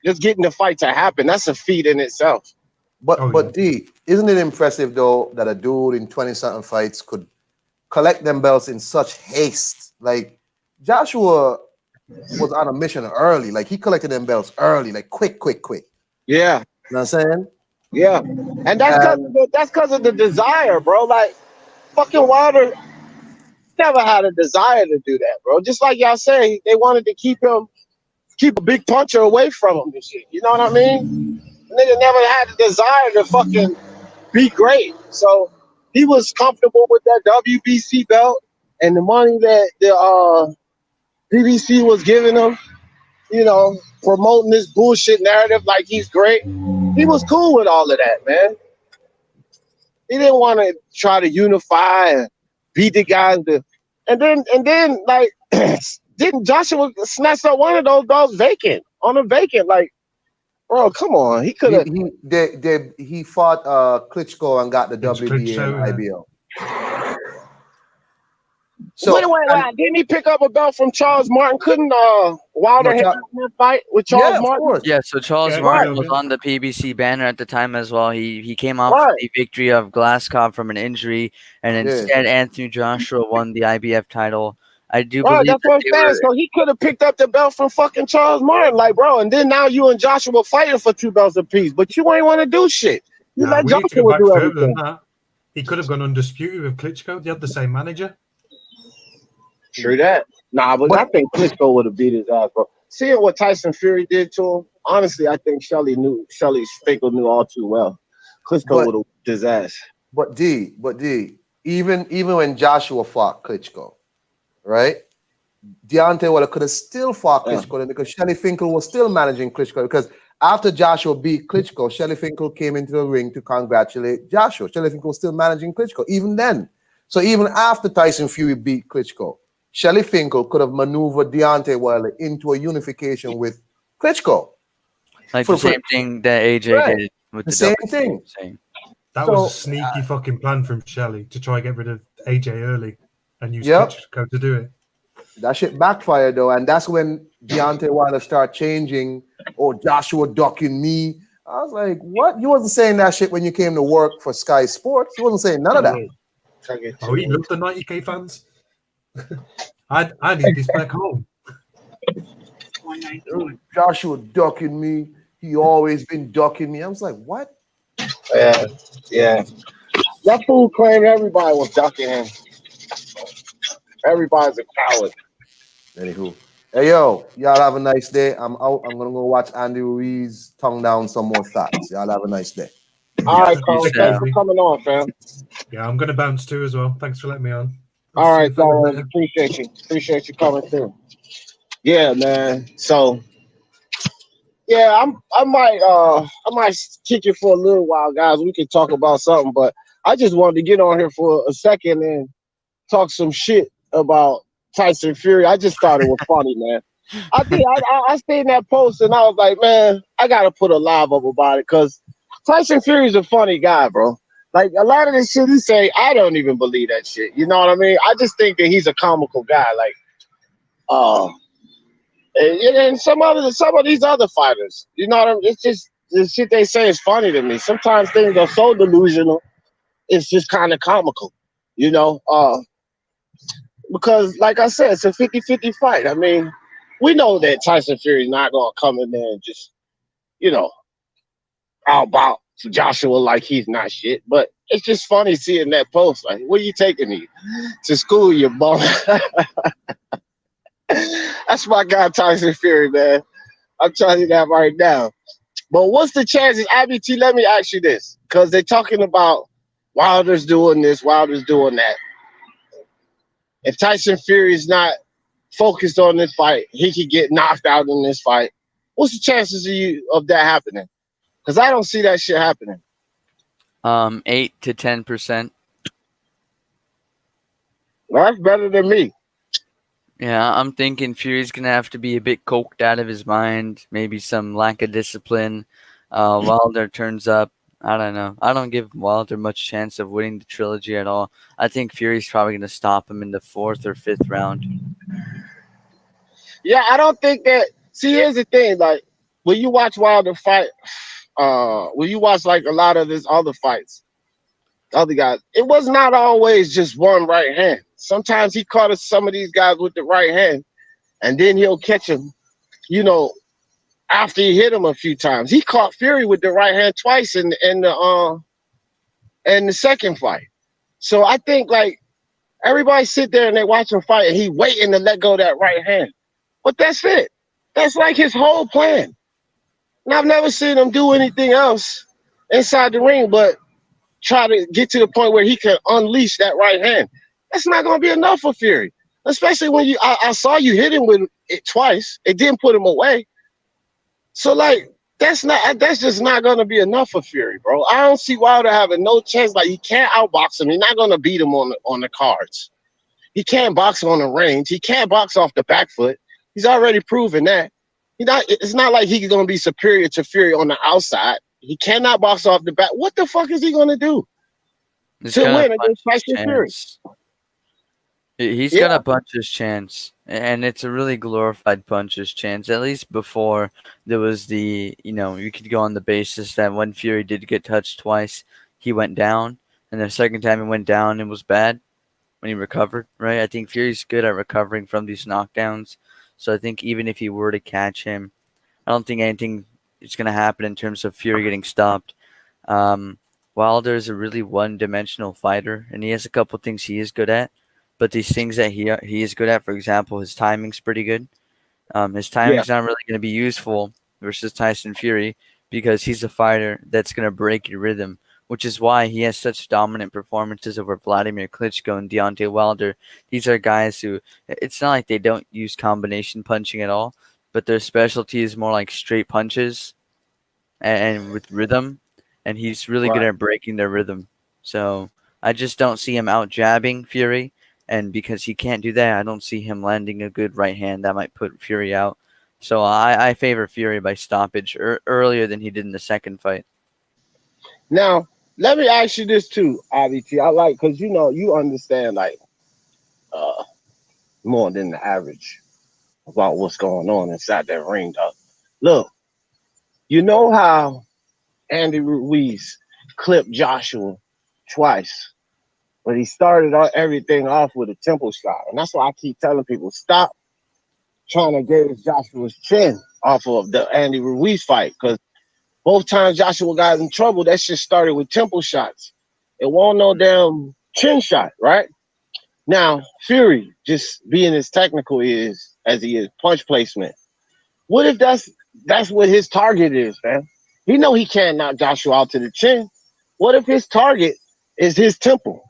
just getting the fight to happen, that's a feat in itself. But D, isn't it impressive though that a dude in 20-something fights could collect them belts in such haste? Like Joshua was on a mission early. Like he collected them belts early, like quick. Yeah. You know what I'm saying? Yeah. And that's because of the desire, bro. Like fucking Wilder never had a desire to do that, bro. Just like y'all say, they wanted to keep a big puncher away from him and shit. You know what I mean? Nigga never had the desire to fucking be great. So he was comfortable with that WBC belt and the money that the BBC was giving him, promoting this bullshit narrative like he's great. He was cool with all of that, man. He didn't want to try to unify and beat the guys. And then didn't Joshua snatch up one of those belts vacant? Like, bro, come on. He could have. He fought Klitschko and got the WBA and IBO. So wait, didn't he pick up a belt from Charles Martin? Couldn't Wilder have that fight with Charles Martin? Yeah, so Charles Martin was on the PBC banner at the time as well. He came off the victory of Glasgow from an injury, and instead Anthony Joshua won the IBF title. I do believe that's what I'm saying. So he could have picked up the belt from fucking Charles Martin, like, bro. And then now you and Joshua fighting for 2 belts apiece, but you ain't want to do shit. You let Joshua do everything. He could have gone undisputed with Klitschko. They had the same manager. True that. Nah, but I think Klitschko would have beat his ass, bro. Seeing what Tyson Fury did to him, honestly, I think Shelly Finkel knew all too well. Klitschko would have beat his ass. But D, even when Joshua fought Klitschko, right? Deontay Wilder could have still fought Klitschko because Shelly Finkel was still managing Klitschko, because after Joshua beat Klitschko, Shelly Finkel came into the ring to congratulate Joshua. Shelly Finkel was still managing Klitschko even then. So even after Tyson Fury beat Klitschko, Shelly Finkel could have maneuvered Deontay Wilder into a unification with Klitschko. Like the same thing that AJ did with the same thing. That was a sneaky fucking plan from Shelly to try and get rid of AJ early and use Klitschko to do it. That shit backfired though, and that's when Deontay Wilder started changing. Oh, Joshua ducking me. I was like, what? You wasn't saying that shit when you came to work for Sky Sports. You wasn't saying none of that. Oh, he loved the 90K fans. I need this back home. Joshua ducking me. He always been ducking me. I was like, what? Yeah. That fool claimed everybody was ducking him. Everybody's a coward. Anywho. Hey, yo, y'all have a nice day. I'm out. I'm going to go watch Andy Ruiz tongue down some more facts. Y'all have a nice day. All right, Carl. Thanks for coming on, fam. Yeah, I'm going to bounce too as well. Thanks for letting me on. All right, Carl. Appreciate you. Appreciate you coming through. Yeah, man. So, yeah, I might kick it for a little while, guys. We can talk about something, but I just wanted to get on here for a second and talk some shit about Tyson Fury. I just thought it was funny, man. I seen that post and I was like, man, I gotta put a live up about it because Tyson Fury's a funny guy, bro. Like a lot of the shit he say, I don't even believe that shit. You know what I mean? I just think that he's a comical guy. Like, and some of these other fighters, you know what I mean? It's just the shit they say is funny to me. Sometimes things are so delusional, it's just kind of comical, you know? Because, like I said, it's a 50-50 fight. I mean, we know that Tyson Fury's not going to come in there and just, you know, outbox Joshua like he's not shit. But it's just funny seeing that post. Like, what are you taking me to school, you bum? That's my guy, Tyson Fury, man. I'm telling you that right now. But what's the chances? IBT, let me ask you this. Because they're talking about Wilder's doing this, Wilder's doing that. If Tyson Fury is not focused on this fight, he could get knocked out in this fight. What's the chances of that happening? Because I don't see that shit happening. 8 to 10%. Well, that's better than me. Yeah, I'm thinking Fury's gonna have to be a bit coked out of his mind. Maybe some lack of discipline. Wilder turns up. I don't know. I don't give Wilder much chance of winning the trilogy at all. I think Fury's probably going to stop him in the 4th or 5th round. Yeah, I don't think that. See, here's the thing. Like, when you watch Wilder fight, when you watch, like, a lot of his other fights, other guys, it was not always just one right hand. Sometimes he caught some of these guys with the right hand, and then he'll catch him, you know, after he hit him a few times. He caught Fury with the right hand twice in the second fight. So I think, like, everybody sit there and they watch him fight and he waiting to let go of that right hand. But that's it. That's like his whole plan. And I've never seen him do anything else inside the ring but try to get to the point where he can unleash that right hand. That's not going to be enough for Fury. Especially when I saw you hit him with it twice. It didn't put him away. So, like, that's just not going to be enough for Fury, bro. I don't see Wilder having no chance. Like, he can't outbox him. He's not going to beat him on the cards. He can't box on the range. He can't box off the back foot. He's already proven that. It's not like he's going to be superior to Fury on the outside. He cannot box off the back. What the fuck is he going to do to win against Tyson Fury? He's got a puncher's chance, and it's a really glorified puncher's chance. At least before there was you could go on the basis that when Fury did get touched twice, he went down, and the second time he went down, it was bad when he recovered, right? I think Fury's good at recovering from these knockdowns, so I think even if he were to catch him, I don't think anything is going to happen in terms of Fury getting stopped. Wilder is a really one-dimensional fighter, and he has a couple things he is good at. But these things that he is good at, for example, his timing's pretty good. His timing's not really going to be useful versus Tyson Fury because he's a fighter that's going to break your rhythm, which is why he has such dominant performances over Vladimir Klitschko and Deontay Wilder. These are guys who, it's not like they don't use combination punching at all, but their specialty is more like straight punches and with rhythm, and he's really good at breaking their rhythm. So I just don't see him out jabbing Fury. And because he can't do that, I don't see him landing a good right hand that might put Fury out. So I favor Fury by stoppage earlier than he did in the second fight. Now, let me ask you this too, IBT. I like, because you understand, like, more than the average about what's going on inside that ring, dog. Look, you know how Andy Ruiz clipped Joshua twice, but he started everything off with a temple shot. And that's why I keep telling people, stop trying to gauge Joshua's chin off of the Andy Ruiz fight, because both times Joshua got in trouble, that shit started with temple shots. It won't no damn chin shot, right? Now, Fury, just being as technical as he is, punch placement. What if that's what his target is, man? He know he can't knock Joshua out to the chin. What if his target is his temple?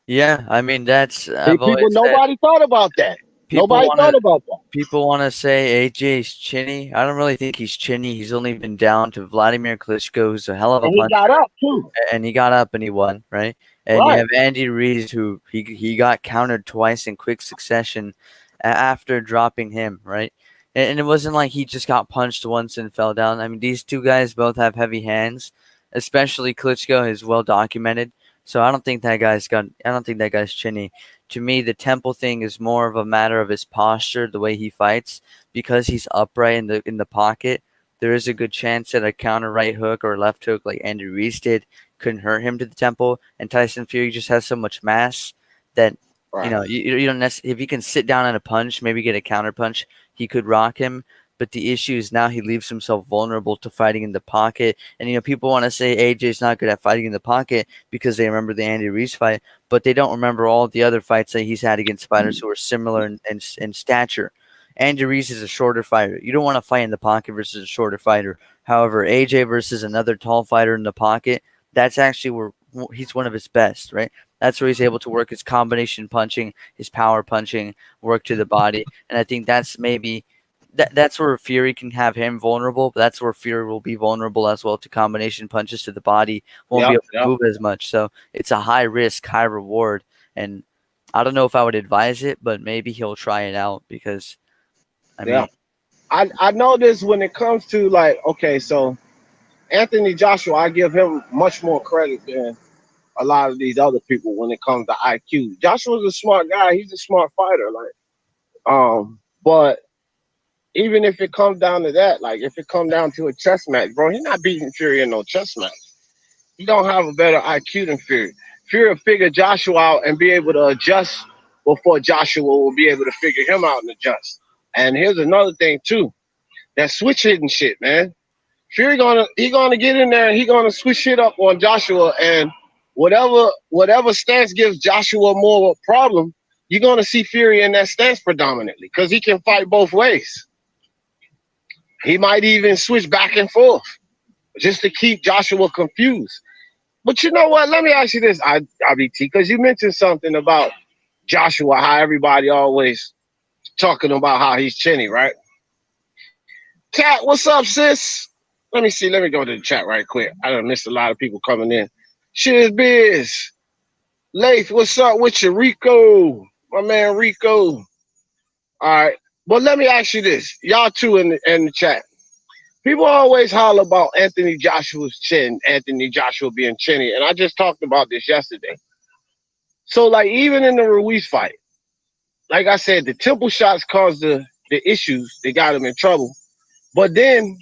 Yeah, I mean that's I've always said, Nobody thought about that. Nobody thought about that. People want to say AJ's chinny. I don't really think he's chinny. He's only been down to Vladimir Klitschko, who's a hell of a puncher. He got up too. And he got up and he won, right? And you have Andy Ruiz, who he got countered twice in quick succession after dropping him, right? And it wasn't like he just got punched once and fell down. I mean, these two guys both have heavy hands, especially Klitschko is well documented. So I don't think that guy's chinny. To me, the temple thing is more of a matter of his posture, the way he fights, because he's upright in the pocket. There is a good chance that a counter right hook or left hook like Andy Ruiz did couldn't hurt him to the temple. And Tyson Fury just has so much mass that you don't necessarily, if he can sit down on a punch, maybe get a counter punch, he could rock him. But the issue is now he leaves himself vulnerable to fighting in the pocket. And, people want to say AJ's not good at fighting in the pocket because they remember the Andy Ruiz fight, but they don't remember all the other fights that he's had against fighters who are similar in stature. Andy Ruiz is a shorter fighter. You don't want to fight in the pocket versus a shorter fighter. However, AJ versus another tall fighter in the pocket, that's actually where he's one of his best, right? That's where he's able to work his combination punching, his power punching, work to the body. And I think that's maybe – that's where Fury can have him vulnerable, but that's where Fury will be vulnerable as well to combination punches to the body. Won't be able to move as much. So it's a high risk, high reward. And I don't know if I would advise it, but maybe he'll try it out because, I know this when it comes to so Anthony Joshua, I give him much more credit than a lot of these other people when it comes to IQ. Joshua's a smart guy. He's a smart fighter. But even if it comes down to that, if it comes down to a chess match, bro, he's not beating Fury in no chess match. He don't have a better IQ than Fury. Fury will figure Joshua out and be able to adjust before Joshua will be able to figure him out and adjust. And here's another thing too, that switch hitting shit, man. Fury gonna get in there and he gonna switch shit up on Joshua, and whatever stance gives Joshua more of a problem, you're gonna see Fury in that stance predominantly because he can fight both ways. He might even switch back and forth just to keep Joshua confused. But you know what? Let me ask you this, IBT, because you mentioned something about Joshua, how everybody always talking about how he's chinny, right? Kat, what's up, sis? Let me see. Let me go to the chat right quick. I done missed a lot of people coming in. Shiz Biz. Lath, what's up with you? Rico. My man Rico. All right. But let me ask you this. Y'all too in the chat. People always holler about Anthony Joshua's chin, Anthony Joshua being chinny. And I just talked about this yesterday. So, even in the Ruiz fight, like I said, the temple shots caused the issues. They got him in trouble. But then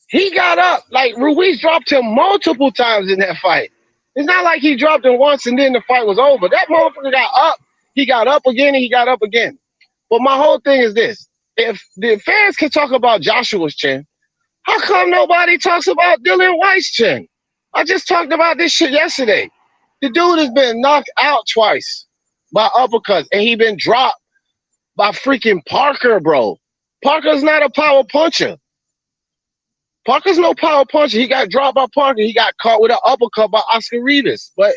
he got up. Ruiz dropped him multiple times in that fight. It's not like he dropped him once and then the fight was over. That motherfucker got up. He got up again and he got up again. But my whole thing is this. If the fans can talk about Joshua's chin, how come nobody talks about Dillian White's chin? I just talked about this shit yesterday. The dude has been knocked out twice by uppercuts, and he been dropped by freaking Parker, bro. Parker's not a power puncher. Parker's no power puncher. He got dropped by Parker. He got caught with an uppercut by Oscar Rivas. But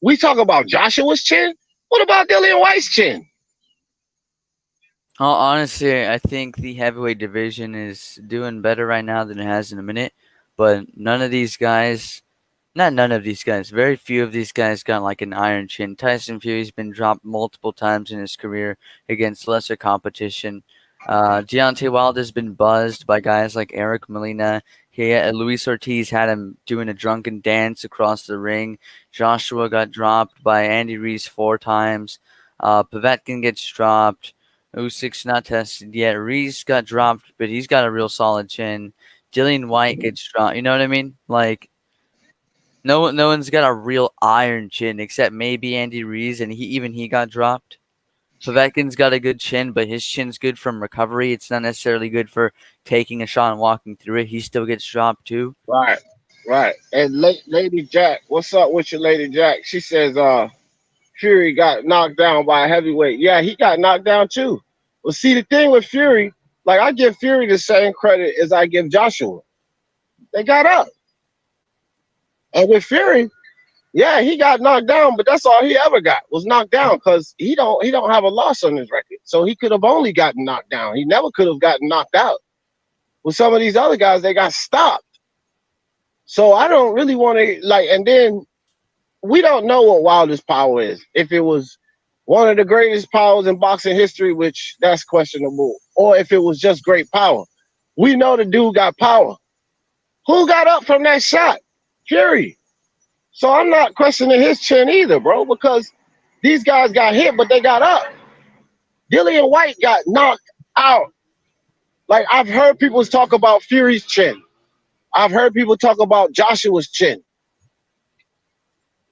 we talk about Joshua's chin. What about Dillian White's chin? Honestly, I think the heavyweight division is doing better right now than it has in a minute. But very few of these guys got an iron chin. Tyson Fury's been dropped multiple times in his career against lesser competition. Deontay Wilder's been buzzed by guys like Eric Molina. Luis Ortiz had him doing a drunken dance across the ring. Joshua got dropped by Andy Ruiz 4 times. Povetkin gets dropped. Usyk's not tested yet. Reese got dropped, but he's got a real solid chin. Dillian White gets dropped. You know what I mean? Like, no one's got a real iron chin except maybe Andy Reese, and he got dropped. Povetkin's got a good chin, but his chin's good from recovery. It's not necessarily good for taking a shot and walking through it. He still gets dropped too. Right. And Lady Jack, what's up with you, Lady Jack? She says, Fury got knocked down by a heavyweight. Yeah, he got knocked down too. Well, see, the thing with Fury, like I give Fury the same credit as I give Joshua. They got up. And with Fury, yeah, he got knocked down, but that's all he ever got was knocked down because he don't have a loss on his record. So he could have only gotten knocked down. He never could have gotten knocked out. With some of these other guys, they got stopped. So I don't really want to and then we don't know what Wilder's power is. If it was one of the greatest powers in boxing history, which that's questionable, or if it was just great power. We know the dude got power. Who got up from that shot? Fury. So I'm not questioning his chin either, bro, because these guys got hit, but they got up. Dillian White got knocked out. Like, I've heard people talk about Fury's chin. I've heard people talk about Joshua's chin.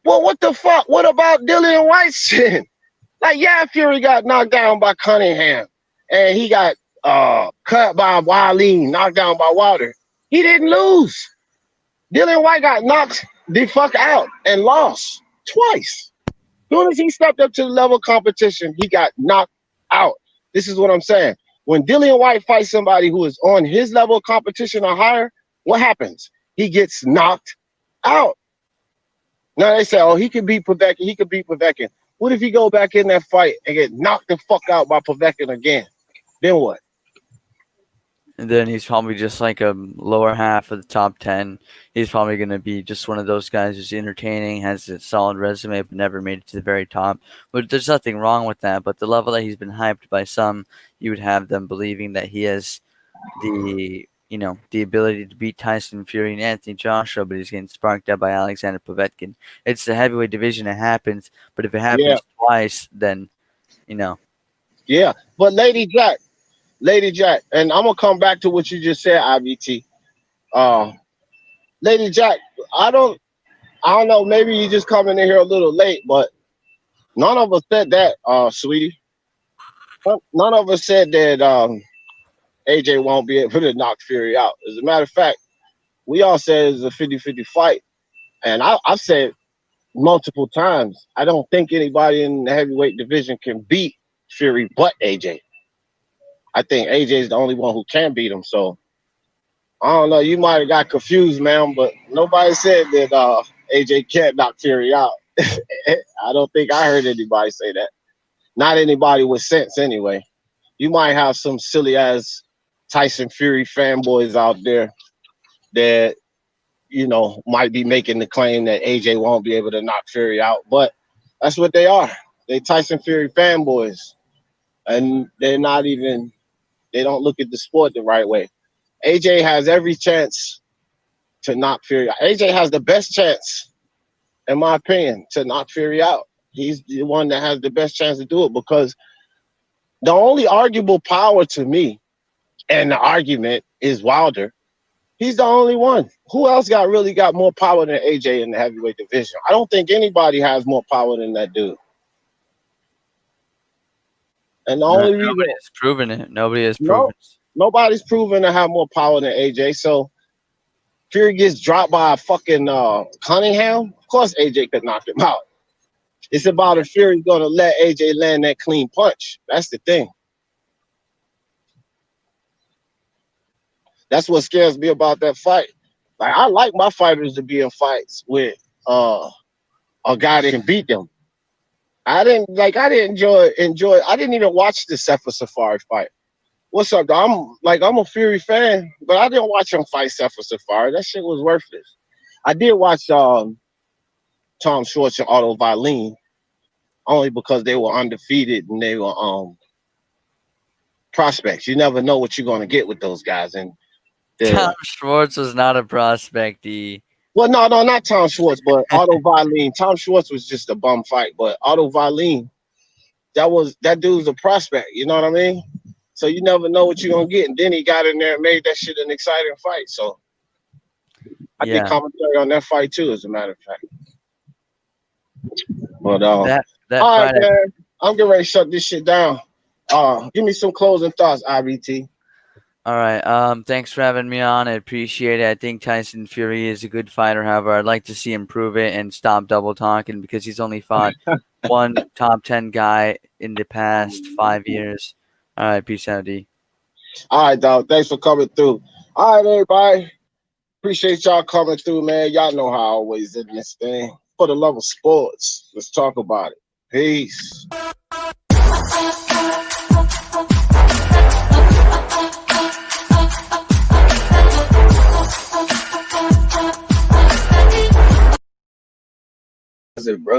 Well, what the fuck? What about Dillian White's chin? Like, yeah, Fury got knocked down by Cunningham, and he got cut by Wilding, knocked down by Wilder. He didn't lose. Dillian White got knocked the fuck out and lost twice. As soon as he stepped up to the level of competition, he got knocked out. This is what I'm saying. When Dillian White fights somebody who is on his level of competition or higher, what happens? He gets knocked out. Now they say, oh, he could beat Povetkin. What if he go back in that fight and get knocked the fuck out by Povetkin again? Then what? And then he's probably just like a lower half of the top 10. He's probably going to be just one of those guys who's entertaining, has a solid resume, but never made it to the very top. But there's nothing wrong with that. But the level that he's been hyped by some, you would have them believing that he has the ability to beat Tyson Fury and Anthony Joshua, but he's getting sparked up by Alexander Povetkin. It's the heavyweight division. It happens. But if it happens twice, then, Yeah, but Lady Jack, and I'm gonna come back to what you just said, IBT. Lady Jack, I don't know, maybe you just coming in here a little late, but none of us said that, sweetie. None of us said that AJ won't be able to knock Fury out. As a matter of fact, we all said it's a 50-50 fight. And I've said multiple times, I don't think anybody in the heavyweight division can beat Fury but AJ. I think AJ is the only one who can beat him. So I don't know. You might have got confused, man, but nobody said that AJ can't knock Fury out. I don't think I heard anybody say that. Not anybody with sense, anyway. You might have some silly ass Tyson Fury fanboys out there that might be making the claim that AJ won't be able to knock Fury out, but that's what they are. They Tyson Fury fanboys, and they don't look at the sport the right way. AJ has every chance to knock Fury out. AJ has the best chance, in my opinion, to knock Fury out. He's the one that has the best chance to do it because the only arguable power to me, and the argument is Wilder. He's the only one. Who else really got more power than AJ in the heavyweight division? I don't think anybody has more power than that dude. And the only reason nobody has proven it. Nobody has proven it. Nobody's proven to have more power than AJ. So Fury gets dropped by a fucking Cunningham. Of course AJ could knock him out. It's about if Fury's gonna let AJ land that clean punch. That's the thing. That's what scares me about that fight. Like, I like my fighters to be in fights with a guy that can beat them. I didn't enjoy. I didn't even watch the Sefer Safari fight. What's up, dog? I'm a Fury fan, but I didn't watch him fight Sefer Safari. That shit was worthless. I did watch Tom Schwartz and Otto Wallin only because they were undefeated and they were prospects. You never know what you're gonna get with those guys. And Tom Schwartz was not a prospect. Well, no, not Tom Schwartz, but Otto Wallin. Tom Schwartz was just a bum fight, but Otto Wallin, that dude's a prospect. You know what I mean? So you never know what you're gonna get. And then he got in there and made that shit an exciting fight. So I did commentary on that fight too, as a matter of fact. But that all right, fight, man. I'm getting ready to shut this shit down. Give me some closing thoughts, IBT. all right. Thanks for having me on. I appreciate it. I think Tyson Fury is a good fighter. However, I'd like to see him prove it and stop double talking because he's only fought one top 10 guy in the past 5 years. All right, peace out, D. All right, dog. Thanks for coming through. All right, everybody. Appreciate y'all coming through, man. Y'all know how I always in this thing. For the love of sports, let's talk about it. Peace. Bro.